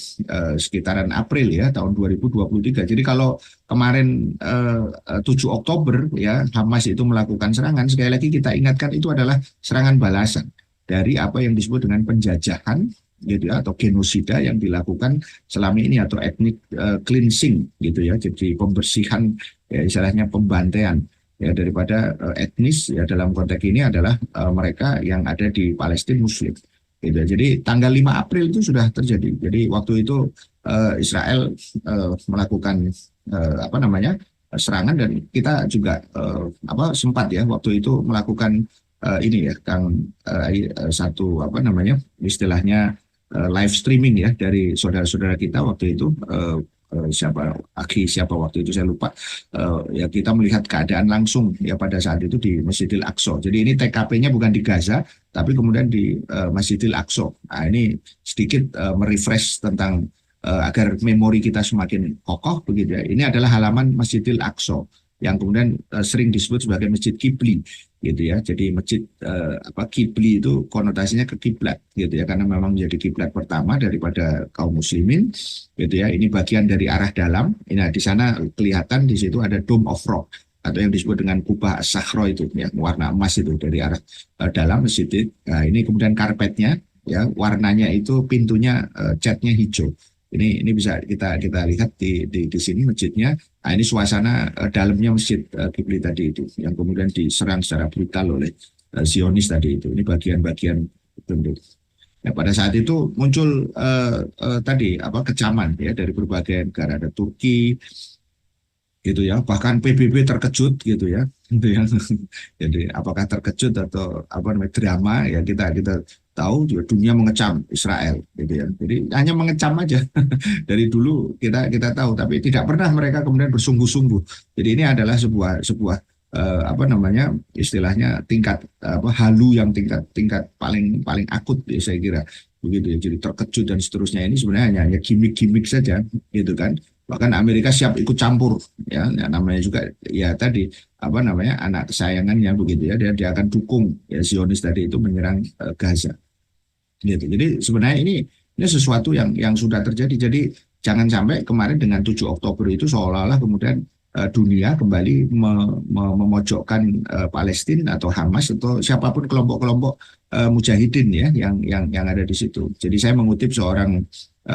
sekitaran April ya tahun 2023. Jadi kalau kemarin 7 Oktober ya Hamas itu melakukan serangan, sekali lagi kita ingatkan itu adalah serangan balasan dari apa yang disebut dengan penjajahan gitu ya, atau genosida yang dilakukan selama ini atau ethnic cleansing gitu ya, jadi pembersihan ya, istilahnya pembantaian ya daripada etnis ya dalam konteks ini adalah mereka yang ada di Palestina Muslim gitu. Jadi tanggal 5 April itu sudah terjadi. Jadi waktu itu Israel melakukan serangan dan kita juga sempat ya waktu itu melakukan ini ya Kang satu istilahnya live streaming ya dari saudara-saudara kita waktu itu siapa waktu itu saya lupa ya kita melihat keadaan langsung ya pada saat itu di Masjidil Aqsa. Jadi ini TKP-nya bukan di Gaza tapi kemudian di Masjidil Aqsa. Nah ini sedikit merefresh tentang agar memori kita semakin kokoh begitu ya. Ini adalah halaman Masjidil Aqsa yang kemudian sering disebut sebagai Masjid Kibli gitu ya. Jadi masjid kibli itu konotasinya ke kiblat gitu ya, karena memang menjadi kiblat pertama daripada kaum muslimin gitu ya. Ini bagian dari arah dalam. Nah, di sana kelihatan di situ ada Dome of Rock atau yang disebut dengan kubah Sakhro itu ya, warna emas itu dari arah dalam masjid. Nah, ini kemudian karpetnya ya, warnanya itu pintunya catnya hijau. Ini bisa kita lihat di sini masjidnya. Nah, ini suasana dalamnya masjid Kibli tadi itu yang kemudian diserang secara brutal oleh Zionis tadi itu. Ini bagian-bagian bentuk. Nah, pada saat itu muncul tadi kecaman ya dari berbagai negara, ada Turki gitu ya, bahkan PBB terkejut gitu ya, gitu ya. Jadi apakah terkejut atau drama ya, kita tahu juga dunia mengecam Israel gitu ya. Jadi hanya mengecam aja dari dulu kita tahu, tapi tidak pernah mereka kemudian bersungguh-sungguh. Jadi ini adalah sebuah istilahnya tingkat halu yang tingkat paling paling akut ya, saya kira begitu ya. Jadi terkejut dan seterusnya ini sebenarnya hanya gimmick-gimmick saja gitu kan. Bahkan Amerika siap ikut campur ya, namanya juga ya tadi anak kesayangannya begitu ya, dia akan dukung ya Zionis tadi itu menyerang Gaza gitu. Jadi sebenarnya ini sesuatu yang sudah terjadi. Jadi jangan sampai kemarin dengan 7 Oktober itu seolah-olah kemudian dunia kembali memojokkan Palestina atau Hamas atau siapapun kelompok-kelompok mujahidin ya yang ada di situ. Jadi saya mengutip seorang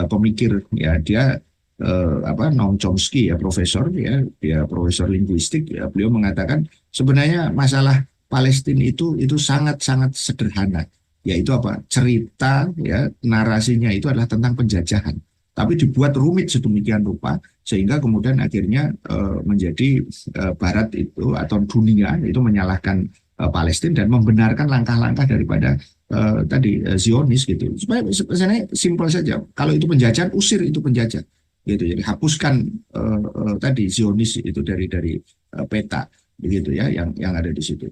pemikir ya, dia Noam Chomsky ya, profesor ya, dia profesor linguistik ya, beliau mengatakan sebenarnya masalah Palestina itu sangat-sangat sederhana, yaitu cerita ya, narasinya itu adalah tentang penjajahan, tapi dibuat rumit sedemikian rupa sehingga kemudian akhirnya menjadi Barat itu atau dunia itu menyalahkan Palestina dan membenarkan langkah-langkah daripada Zionis gitu. Sebenarnya simpel saja, kalau itu penjajahan, usir itu penjajah gitu. Jadi hapuskan tadi Zionis itu dari peta begitu ya, yang ada di situ.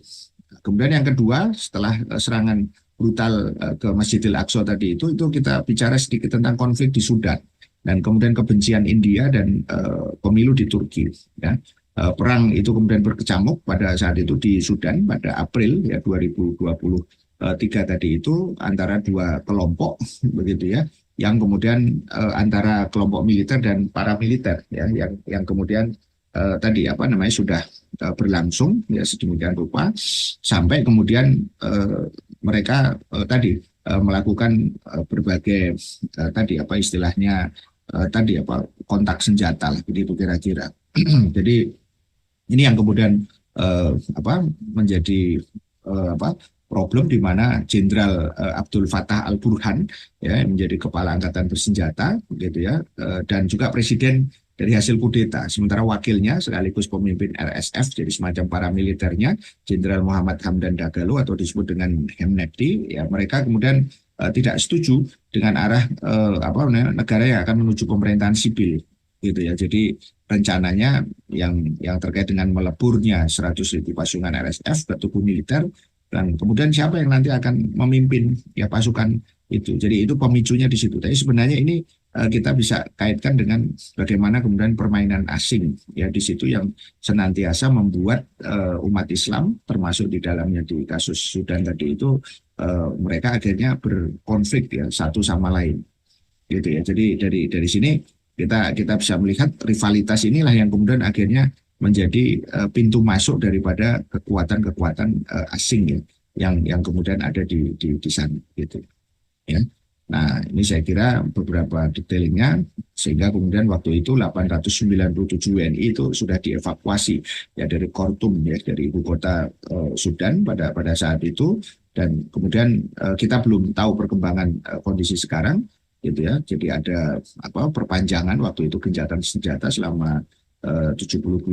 Kemudian yang kedua, setelah serangan brutal ke Masjidil Aqsa tadi itu kita bicara sedikit tentang konflik di Sudan dan kemudian kebencian India dan pemilu di Turki ya. Perang itu kemudian berkecamuk pada saat itu di Sudan pada April ya 2023 tadi itu antara dua kelompok begitu ya, yang kemudian antara kelompok militer dan paramiliter ya, yang kemudian sudah berlangsung ya sedemikian rupa sampai kemudian mereka melakukan berbagai istilahnya kontak senjata lah begitu kira-kira. Jadi ini yang kemudian menjadi problem di mana Jenderal Abdul Fattah Al-Burhan ya menjadi kepala angkatan bersenjata gitu ya, dan juga presiden dari hasil kudeta, sementara wakilnya sekaligus pemimpin RSF jadi semacam paramiliternya Jenderal Muhammad Hamdan Dagalo atau disebut dengan Hemedti ya, mereka kemudian tidak setuju dengan arah negara yang akan menuju pemerintahan sipil gitu ya. Jadi rencananya yang terkait dengan meleburnya 100.000 pasukan RSF ke tubuh militer, dan kemudian siapa yang nanti akan memimpin ya pasukan itu. Jadi itu pemicunya di situ. Tapi sebenarnya ini kita bisa kaitkan dengan bagaimana kemudian permainan asing ya di situ yang senantiasa membuat umat Islam termasuk di dalamnya di kasus Sudan tadi itu mereka akhirnya berkonflik ya satu sama lain gitu ya. Jadi dari sini kita bisa melihat rivalitas inilah yang kemudian akhirnya menjadi pintu masuk daripada kekuatan-kekuatan asing ya, yang kemudian ada di sana gitu ya. Nah, ini saya kira beberapa detailnya sehingga kemudian waktu itu 897 WNI itu sudah dievakuasi ya dari Khartoum ya, dari ibu kota Sudan pada saat itu, dan kemudian kita belum tahu perkembangan kondisi sekarang gitu ya. Jadi ada perpanjangan waktu itu gencatan senjata selama 72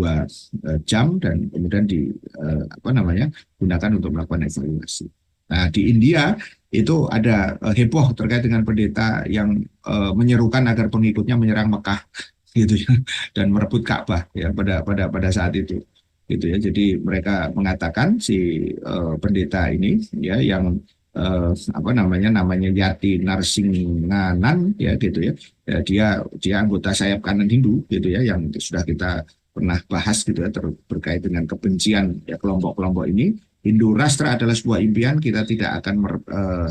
jam dan kemudian gunakan untuk melakukan evaluasi. Nah, di India itu ada heboh terkait dengan pendeta yang menyerukan agar pengikutnya menyerang Mekah gitu ya, dan merebut Ka'bah ya pada saat itu gitu ya. Jadi mereka mengatakan si pendeta ini ya yang namanya Yati Narsinganan ya gitu ya. Ya, dia anggota sayap kanan Hindu gitu ya, yang sudah kita pernah bahas gitu ya terkait dengan kebencian ya kelompok-kelompok ini. Hindu Rashtra adalah sebuah impian, kita tidak akan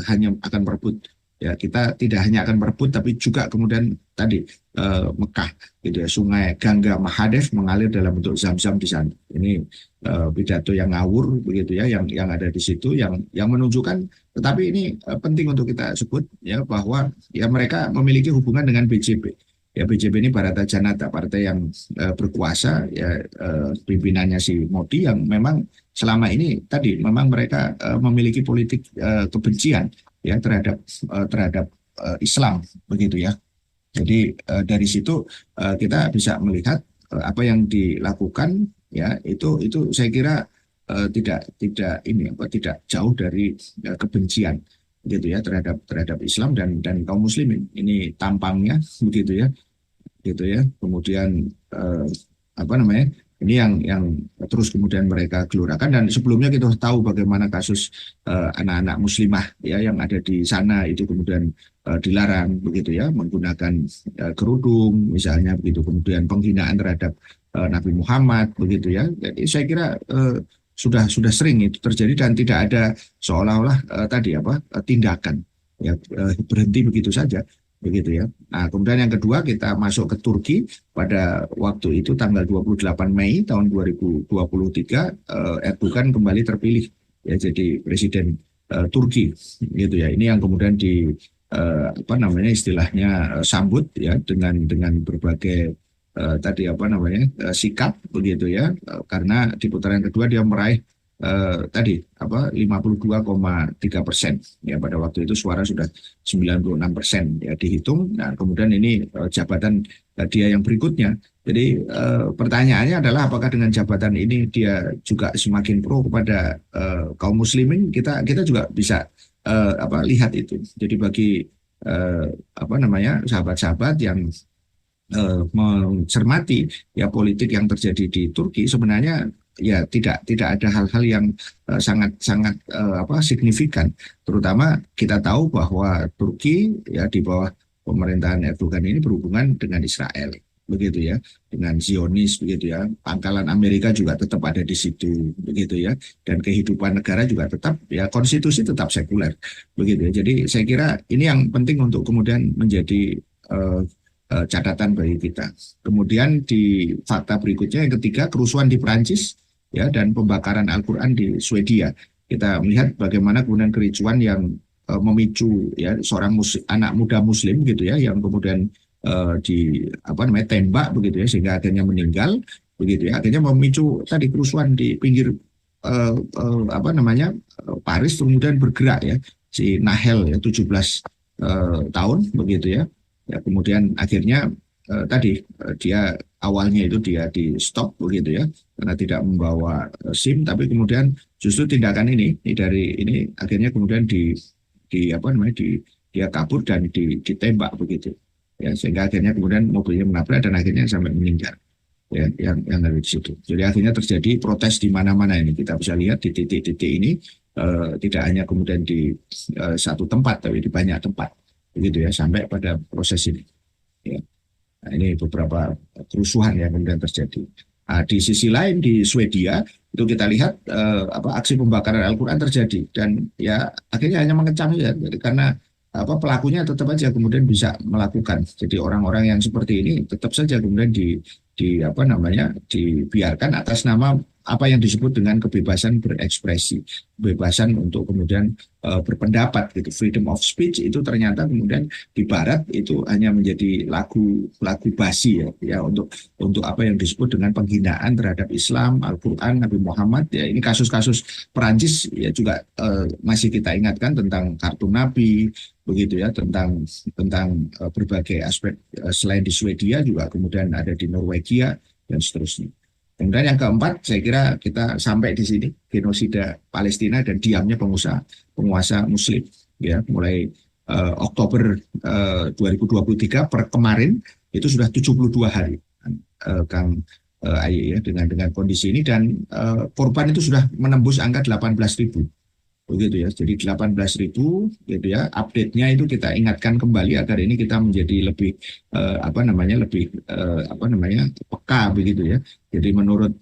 hanya akan merebut ya, kita tidak hanya akan merebut tapi juga kemudian tadi Mekah gitu ya, sungai Gangga Mahadev mengalir dalam bentuk Zam-Zam di sana. Ini pidato yang ngawur begitu ya, yang ada di situ, yang menunjukkan. Tetapi ini penting untuk kita sebut ya, bahwa ya mereka memiliki hubungan dengan BJP. Ya, BJP ini Bharata Janata, partai yang berkuasa ya, pimpinannya si Modi, yang memang selama ini tadi memang mereka memiliki politik kebencian ya terhadap Islam begitu ya. Jadi dari situ kita bisa melihat apa yang dilakukan ya, itu saya kira tidak jauh dari kebencian gitu ya terhadap Islam dan kaum muslimin. Ini tampangnya begitu ya, gitu ya. Kemudian apa namanya? Ini yang terus kemudian mereka gelorakan, dan sebelumnya kita tahu bagaimana kasus anak-anak muslimah ya yang ada di sana itu kemudian dilarang begitu ya, menggunakan kerudung misalnya begitu, kemudian penghinaan terhadap Nabi Muhammad begitu ya. Jadi saya kira sudah sering itu terjadi dan tidak ada seolah-olah tadi tindakan ya berhenti begitu saja begitu ya. Nah, kemudian yang kedua kita masuk ke Turki pada waktu itu tanggal 28 Mei tahun 2023, Erdogan kembali terpilih ya jadi presiden Turki gitu ya. Ini yang kemudian di apa namanya istilahnya sambut ya dengan berbagai tadi sikap begitu ya, karena di putaran kedua dia meraih tadi 52,3% ya, pada waktu itu suara sudah 96% ya dihitung. Nah kemudian ini jabatan dia yang berikutnya. Jadi pertanyaannya adalah apakah dengan jabatan ini dia juga semakin pro kepada kaum muslimin? Kita juga bisa lihat itu. Jadi bagi sahabat-sahabat yang mencermati ya politik yang terjadi di Turki, sebenarnya ya tidak ada hal-hal yang sangat signifikan. Terutama kita tahu bahwa Turki ya di bawah pemerintahan Erdogan ini berhubungan dengan Israel begitu ya, dengan Zionis begitu ya. Pangkalan Amerika juga tetap ada di situ begitu ya, dan kehidupan negara juga tetap ya, konstitusi tetap sekuler begitu ya. Jadi saya kira ini yang penting untuk kemudian menjadi catatan bagi kita. Kemudian di fakta berikutnya yang ketiga, kerusuhan di Perancis ya dan pembakaran Al-Quran di Swedia. Kita melihat bagaimana kemudian kericuan yang memicu ya seorang anak muda Muslim gitu ya, yang kemudian tembak begitu ya, sehingga akhirnya meninggal begitu ya. Akhirnya memicu tadi kerusuhan di pinggir Paris, kemudian bergerak ya si Nahel ya 17 tahun begitu ya. Ya, kemudian akhirnya dia awalnya itu dia di stop begitu ya, karena tidak membawa SIM, tapi kemudian justru tindakan ini akhirnya kemudian dia kabur dan ditembak begitu ya, sehingga akhirnya kemudian mobilnya menabrak dan akhirnya sampai meninggal ya, yang ada di situ. Jadi akhirnya terjadi protes di mana-mana. Ini kita bisa lihat di titik-titik ini tidak hanya kemudian di satu tempat tapi di banyak tempat begitu ya, sampai pada proses ini ya. Nah, ini beberapa kerusuhan yang kemudian terjadi. Nah, di sisi lain di Swedia itu kita lihat aksi pembakaran Al-Quran terjadi, dan ya akhirnya hanya mengecam ya, karena pelakunya tetap saja kemudian bisa melakukan. Jadi orang-orang yang seperti ini tetap saja kemudian dibiarkan atas nama apa yang disebut dengan kebebasan berekspresi, kebebasan untuk kemudian berpendapat gitu, freedom of speech. Itu ternyata kemudian di Barat itu hanya menjadi lagu basi ya untuk apa yang disebut dengan penghinaan terhadap Islam, Al-Quran, Nabi Muhammad ya. Ini kasus-kasus Perancis ya juga masih kita ingatkan tentang kartu Nabi begitu ya, tentang berbagai aspek. Selain di Swedia juga kemudian ada di Norwegia dan seterusnya. Kemudian yang keempat, saya kira kita sampai di sini, genosida Palestina dan diamnya penguasa Muslim ya, mulai Oktober 2023 per kemarin itu sudah 72 hari Kang Aye ya, dengan kondisi ini, dan korban itu sudah menembus angka 18.000 begitu ya. Jadi 18.000 gitu ya. Update-nya itu kita ingatkan kembali agar ini kita menjadi lebih apa namanya peka begitu ya. Jadi menurut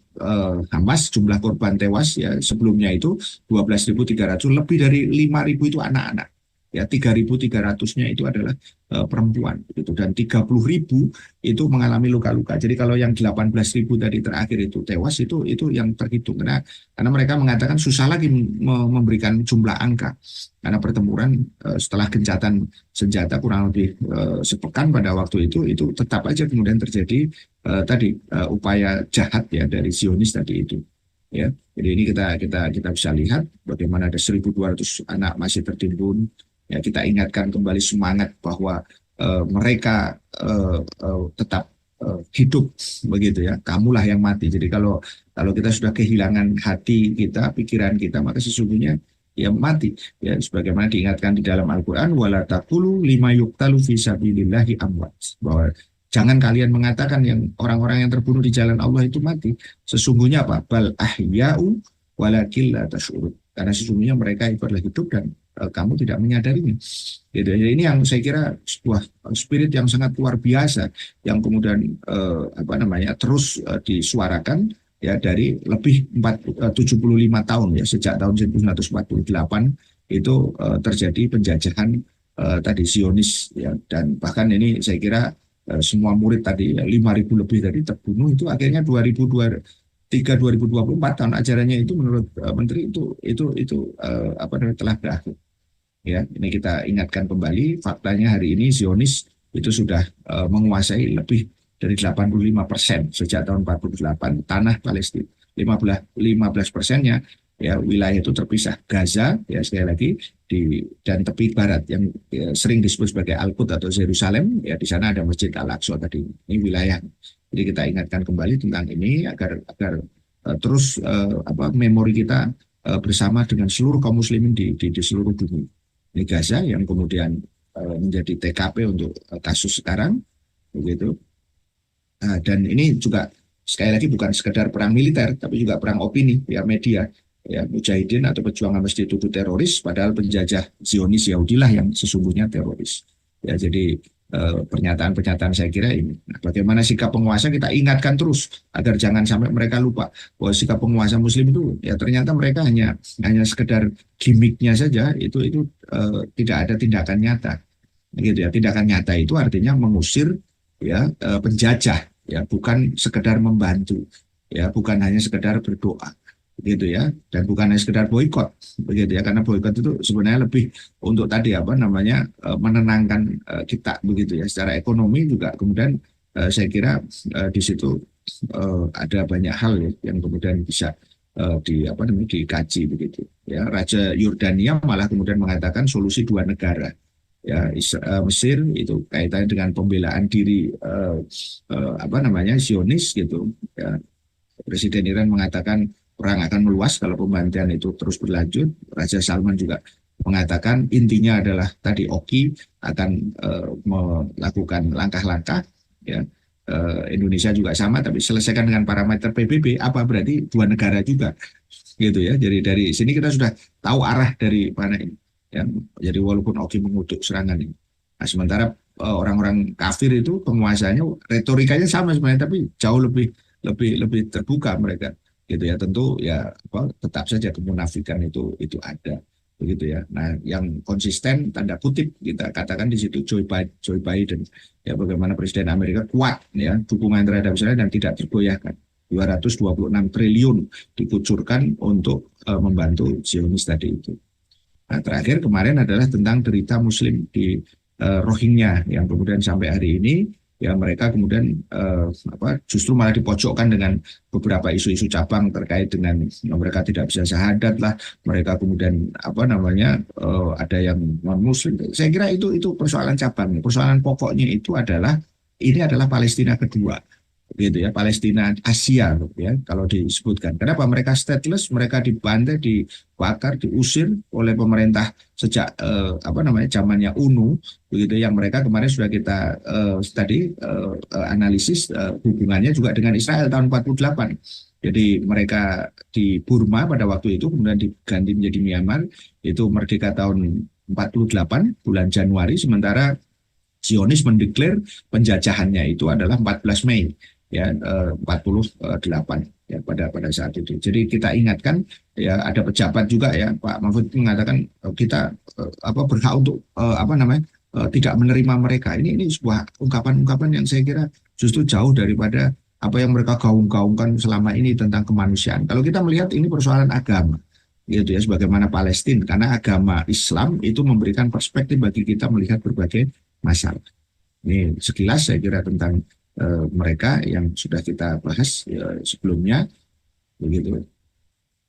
Hamas jumlah korban tewas ya sebelumnya itu 12.300, lebih dari 5.000 itu anak-anak. Ya 3.300-nya itu adalah perempuan gitu, dan 30.000 itu mengalami luka-luka. Jadi kalau yang 18.000 tadi terakhir itu tewas itu yang terhitung, karena mereka mengatakan susah lagi memberikan jumlah angka karena pertempuran setelah gencatan senjata kurang lebih sepekan pada waktu itu tetap aja kemudian terjadi tadi upaya jahat ya dari Zionis tadi itu ya. Jadi ini kita bisa lihat bagaimana ada 1.200 anak masih tertimbun ya. Kita ingatkan kembali semangat bahwa mereka tetap hidup begitu ya. Kamulah yang mati. Jadi kalau kita sudah kehilangan hati kita, pikiran kita, maka sesungguhnya ya mati ya, sebagaimana diingatkan di dalam Al-Qur'an, wala taqulu lima yuqtalu fi sabilillahi amwat, bahwa jangan kalian mengatakan yang orang-orang yang terbunuh di jalan Allah itu mati. Sesungguhnya apa? Bal ahya'u walakin la tash'urun. Karena sesungguhnya mereka itu adalah hidup dan kamu tidak menyadarinya. Gitu. Jadi ini yang saya kira sebuah spirit yang sangat luar biasa yang kemudian terus disuarakan ya dari lebih 75 tahun ya, sejak tahun 1948 itu terjadi penjajahan tadi Zionis ya, dan bahkan ini saya kira semua murid tadi ya, 5.000 lebih tadi terbunuh, itu akhirnya 2023 2024 tahun ajarannya itu menurut menteri itu telah berakhir. Ya, ini kita ingatkan kembali faktanya hari ini Zionis itu sudah menguasai lebih dari 85% sejak tahun 48 tanah Palestina. 15%-nya ya wilayah itu terpisah. Gaza ya sekali lagi dan tepi barat yang sering disebut sebagai Al-Quds atau Yerusalem ya, di sana ada Masjid Al-Aqsa tadi. Ini wilayah. Jadi kita ingatkan kembali tentang ini agar terus memori kita bersama dengan seluruh kaum muslimin di seluruh dunia. Ini Gaza yang kemudian menjadi TKP untuk kasus sekarang begitu. Dan ini juga sekali lagi bukan sekedar perang militer tapi juga perang opini ya, media ya. Mujahidin atau pejuang Hamas dituduh teroris padahal penjajah Zionis Yahudilah yang sesungguhnya teroris ya. Jadi pernyataan-pernyataan saya kira ini. Nah, bagaimana sikap penguasa kita ingatkan terus agar jangan sampai mereka lupa bahwa sikap penguasa Muslim itu ya ternyata mereka hanya sekedar gimmicknya saja. Itu tidak ada tindakan nyata, gitu ya. Tindakan nyata itu artinya mengusir ya penjajah ya, bukan sekedar membantu ya, bukan hanya sekedar berdoa gitu ya, dan bukan hanya sekedar boikot begitu ya, karena boikot itu sebenarnya lebih untuk tadi menenangkan kita begitu ya. Secara ekonomi juga kemudian saya kira di situ ada banyak hal ya, yang kemudian bisa dikaji begitu ya. Raja Yordania malah kemudian mengatakan solusi dua negara ya, Mesir itu kaitannya dengan pembelaan diri Zionis gitu ya. Presiden Iran mengatakan perang akan meluas kalau pembantian itu terus berlanjut. Raja Salman juga mengatakan intinya adalah tadi Oki akan melakukan langkah-langkah ya. Indonesia juga sama, tapi selesaikan dengan parameter PBB. Apa berarti dua negara juga gitu ya. Jadi dari sini kita sudah tahu arah dari mana ini ya. Jadi walaupun Oki mengutuk serangan ini, nah, sementara orang-orang kafir itu penguasanya retorikanya sama sebenarnya, tapi jauh lebih terbuka mereka gitu ya. Tentu ya tetap saja kemunafikan itu ada begitu ya. Nah, yang konsisten tanda kutip kita katakan di situ Joe Biden ya, bagaimana Presiden Amerika kuat ya dukungan terhadap Israel dan tidak tergoyahkan. 226 triliun dikucurkan untuk membantu Zionis tadi itu. Nah, terakhir kemarin adalah tentang derita Muslim di Rohingya yang kemudian sampai hari ini ya mereka kemudian justru malah dipojokkan dengan beberapa isu-isu cabang terkait dengan mereka tidak bisa syahadat lah, mereka kemudian ada yang non Muslim. Saya kira itu persoalan cabang. Persoalan pokoknya itu adalah ini adalah Palestina kedua gitu ya, Palestina Asia ya kalau disebutkan. Kenapa mereka stateless, mereka dibantai, dibakar, diusir oleh pemerintah sejak zamannya UNU begitu, yang mereka kemarin sudah kita analisis hubungannya juga dengan Israel tahun 48 Jadi mereka di Burma pada waktu itu kemudian diganti menjadi Myanmar, itu merdeka tahun 48 bulan Januari, sementara Zionis mendeklar penjajahannya itu adalah 14 Mei ya 48 ya pada saat itu. Jadi kita ingatkan ya, ada pejabat juga ya, Pak Mahfud mengatakan kita berhak untuk tidak menerima mereka. Ini sebuah ungkapan-ungkapan yang saya kira justru jauh daripada apa yang mereka gaung-gaungkan selama ini tentang kemanusiaan. Kalau kita melihat ini persoalan agama, gitu ya, sebagaimana Palestina, karena agama Islam itu memberikan perspektif bagi kita melihat berbagai masalah. Ini sekilas saya kira tentang mereka yang sudah kita bahas sebelumnya, begitu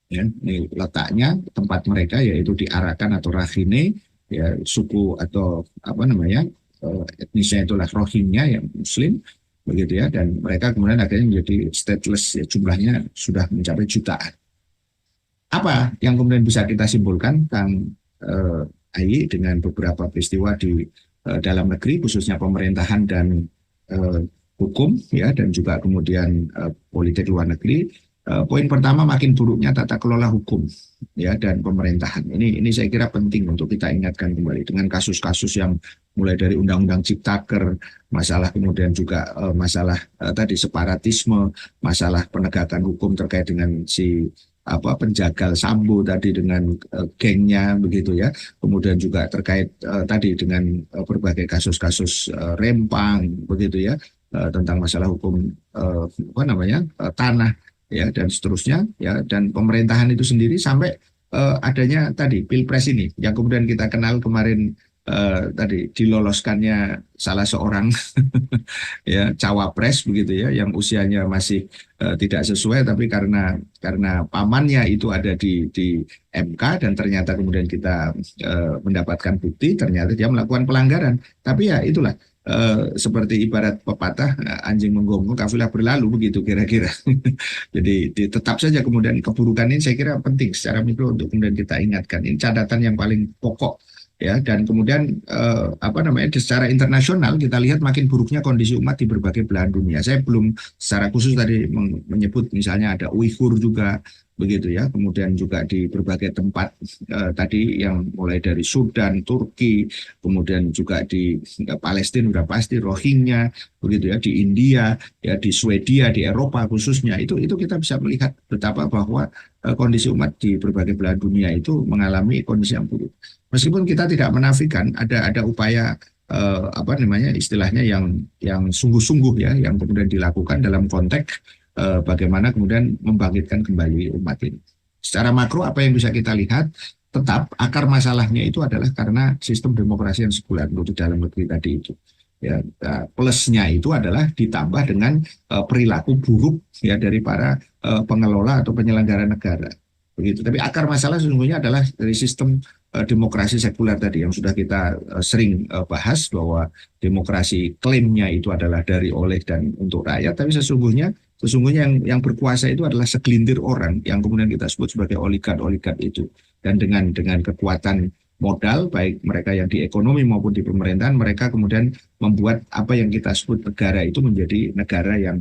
ya. Ini letaknya tempat mereka yaitu di Arakan atau Rakhine, ya, suku atau etnisnya itulah Rohingya yang Muslim, begitu ya, dan mereka kemudian akhirnya menjadi stateless ya, jumlahnya sudah mencapai jutaan. Apa yang kemudian bisa kita simpulkan tentang AI dengan beberapa peristiwa di dalam negeri, khususnya pemerintahan dan hukum ya, dan juga kemudian politik luar negeri. Poin pertama, makin buruknya tata kelola hukum ya dan pemerintahan. Ini saya kira penting untuk kita ingatkan kembali dengan kasus-kasus yang mulai dari Undang-Undang Ciptaker, masalah kemudian juga masalah tadi separatisme, masalah penegakan hukum terkait dengan si penjagal Sambo tadi dengan gengnya, begitu ya. Kemudian juga terkait tadi dengan berbagai kasus-kasus rempang, begitu ya, tentang masalah hukum tanah ya dan seterusnya ya, dan pemerintahan itu sendiri sampai adanya tadi Pilpres ini yang kemudian kita kenal kemarin, tadi diloloskannya salah seorang ya cawapres, begitu ya, yang usianya masih tidak sesuai, tapi karena pamannya itu ada di MK dan ternyata kemudian kita mendapatkan bukti ternyata dia melakukan pelanggaran. Tapi ya itulah, seperti ibarat pepatah, anjing menggonggong kafilah berlalu, begitu kira-kira. Jadi tetap saja kemudian keburukan ini saya kira penting secara mikro untuk kemudian kita ingatkan. Ini catatan yang paling pokok ya, dan kemudian secara internasional kita lihat makin buruknya kondisi umat di berbagai belahan dunia. Saya belum secara khusus tadi menyebut misalnya ada Uighur juga, begitu ya, kemudian juga di berbagai tempat tadi yang mulai dari Sudan, Turki, kemudian juga di Palestina sudah pasti, Rohingya, begitu ya, di India ya, di Swedia, di Eropa khususnya, itu kita bisa melihat betapa bahwa kondisi umat di berbagai belahan dunia itu mengalami kondisi yang buruk. Meskipun kita tidak menafikan ada upaya istilahnya yang sungguh-sungguh ya, yang kemudian dilakukan dalam konteks bagaimana kemudian membangkitkan kembali umat ini. Secara makro apa yang bisa kita lihat, tetap akar masalahnya itu adalah karena sistem demokrasi yang sekuler untuk di dalam negeri tadi itu. Ya, plusnya itu adalah ditambah dengan perilaku buruk ya dari para pengelola atau penyelenggara negara. Begitu. Tapi akar masalah sesungguhnya adalah dari sistem demokrasi sekuler tadi yang sudah kita sering bahas, bahwa demokrasi klaimnya itu adalah dari, oleh, dan untuk rakyat, tapi sesungguhnya yang berkuasa itu adalah segelintir orang yang kemudian kita sebut sebagai oligark itu, dan dengan kekuatan modal baik mereka yang di ekonomi maupun di pemerintahan, mereka kemudian membuat apa yang kita sebut negara itu menjadi negara yang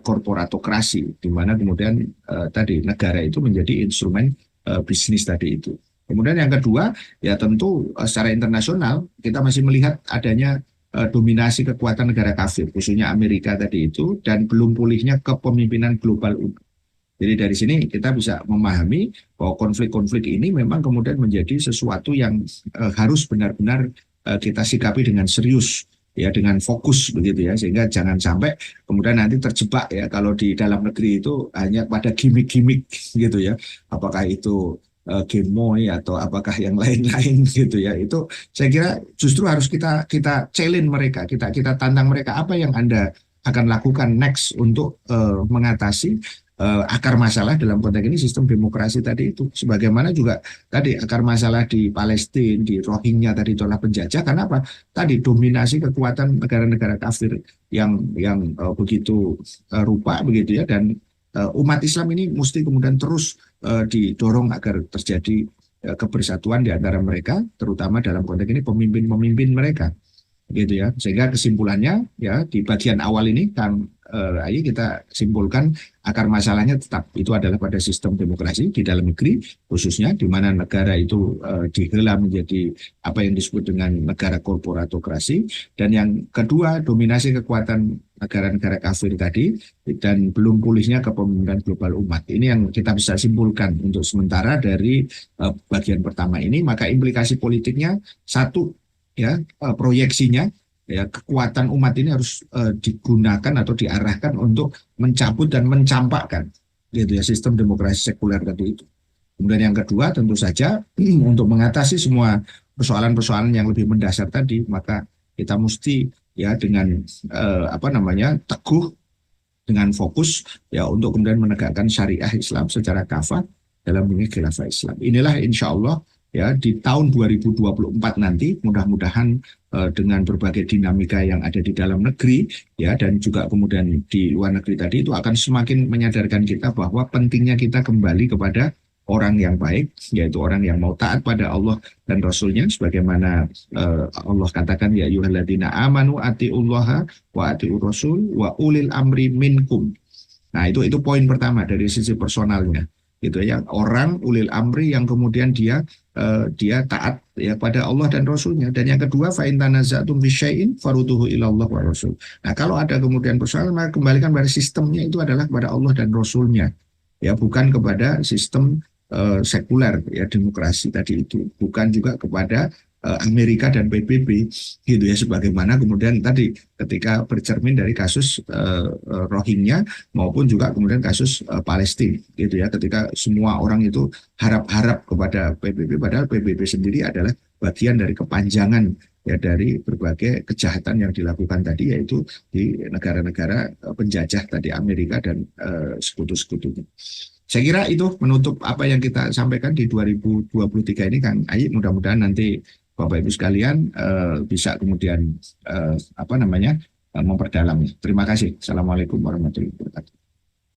korporatokrasi, di mana kemudian tadi negara itu menjadi instrumen bisnis tadi itu. Kemudian yang kedua, ya tentu secara internasional kita masih melihat adanya dominasi kekuatan negara kafir, khususnya Amerika tadi itu, dan belum pulihnya kepemimpinan global. Jadi dari sini kita bisa memahami bahwa konflik-konflik ini memang kemudian menjadi sesuatu yang harus benar-benar kita sikapi dengan serius ya, dengan fokus, begitu ya, sehingga jangan sampai kemudian nanti terjebak ya, kalau di dalam negeri itu hanya pada gimmick-gimmick gitu ya, apakah itu gemoy atau apakah yang lain-lain gitu ya. Itu saya kira justru harus kita challenge mereka, kita tantang mereka, apa yang Anda akan lakukan next untuk mengatasi akar masalah dalam konteks ini sistem demokrasi tadi itu. Sebagaimana juga tadi akar masalah di Palestina, di Rohingya tadi itu adalah penjajah. Karena apa? Tadi dominasi kekuatan negara-negara kafir yang begitu rupa, begitu ya, dan umat Islam ini mesti kemudian terus didorong agar terjadi kebersatuan di antara mereka, terutama dalam konteks ini pemimpin-pemimpin mereka, gitu ya. Sehingga kesimpulannya ya, di bagian awal ini Kang ayo kita simpulkan akar masalahnya tetap itu adalah pada sistem demokrasi di dalam negeri khususnya di mana negara itu dihela menjadi apa yang disebut dengan negara korporatokrasi, dan yang kedua dominasi kekuatan negara-negara kafir tadi dan belum pulihnya kepemimpinan global umat. Ini yang kita bisa simpulkan untuk sementara dari bagian pertama ini. Maka implikasi politiknya satu, ya, proyeksinya, ya, kekuatan umat ini harus digunakan atau diarahkan untuk mencabut dan mencampakkan gitu ya sistem demokrasi sekuler tadi itu. Kemudian yang kedua tentu saja untuk mengatasi semua persoalan-persoalan yang lebih mendasar tadi, maka kita mesti ya dengan teguh, dengan fokus ya untuk kemudian menegakkan syariah Islam secara kafah dalam dunia khilafah Islam. Inilah insya Allah ya di tahun 2024 nanti mudah-mudahan dengan berbagai dinamika yang ada di dalam negeri ya dan juga kemudian di luar negeri tadi itu akan semakin menyadarkan kita bahwa pentingnya kita kembali kepada orang yang baik, yaitu orang yang mau taat pada Allah dan Rasulnya, sebagaimana Allah katakan ya ayyuhalladzina amanu atiullaha wa atiur rasul wa ulil amri minkum. Nah itu poin pertama dari sisi personalnya, gitu ya, orang ulil amri yang kemudian dia taat ya pada Allah dan Rasulnya. Dan yang kedua fa in tanaza'tum fi syai'in farudduhu ila Allah wa Rasul. Nah kalau ada kemudian persoalan maka kembalikan pada sistemnya, itu adalah kepada Allah dan Rasulnya, ya, bukan kepada sistem sekuler ya demokrasi tadi itu, bukan juga kepada Amerika dan PBB gitu ya, sebagaimana kemudian tadi ketika bercermin dari kasus Rohingya maupun juga kemudian kasus Palestina gitu ya, ketika semua orang itu harap-harap kepada PBB padahal PBB sendiri adalah bagian dari kepanjangan ya dari berbagai kejahatan yang dilakukan tadi, yaitu di negara-negara penjajah tadi Amerika dan sekutu-sekutunya. Saya kira itu menutup apa yang kita sampaikan di 2023 ini, Kang Ayi. Mudah-mudahan nanti Bapak Ibu sekalian bisa kemudian memperdalamnya. Terima kasih. Assalamualaikum warahmatullahi wabarakatuh.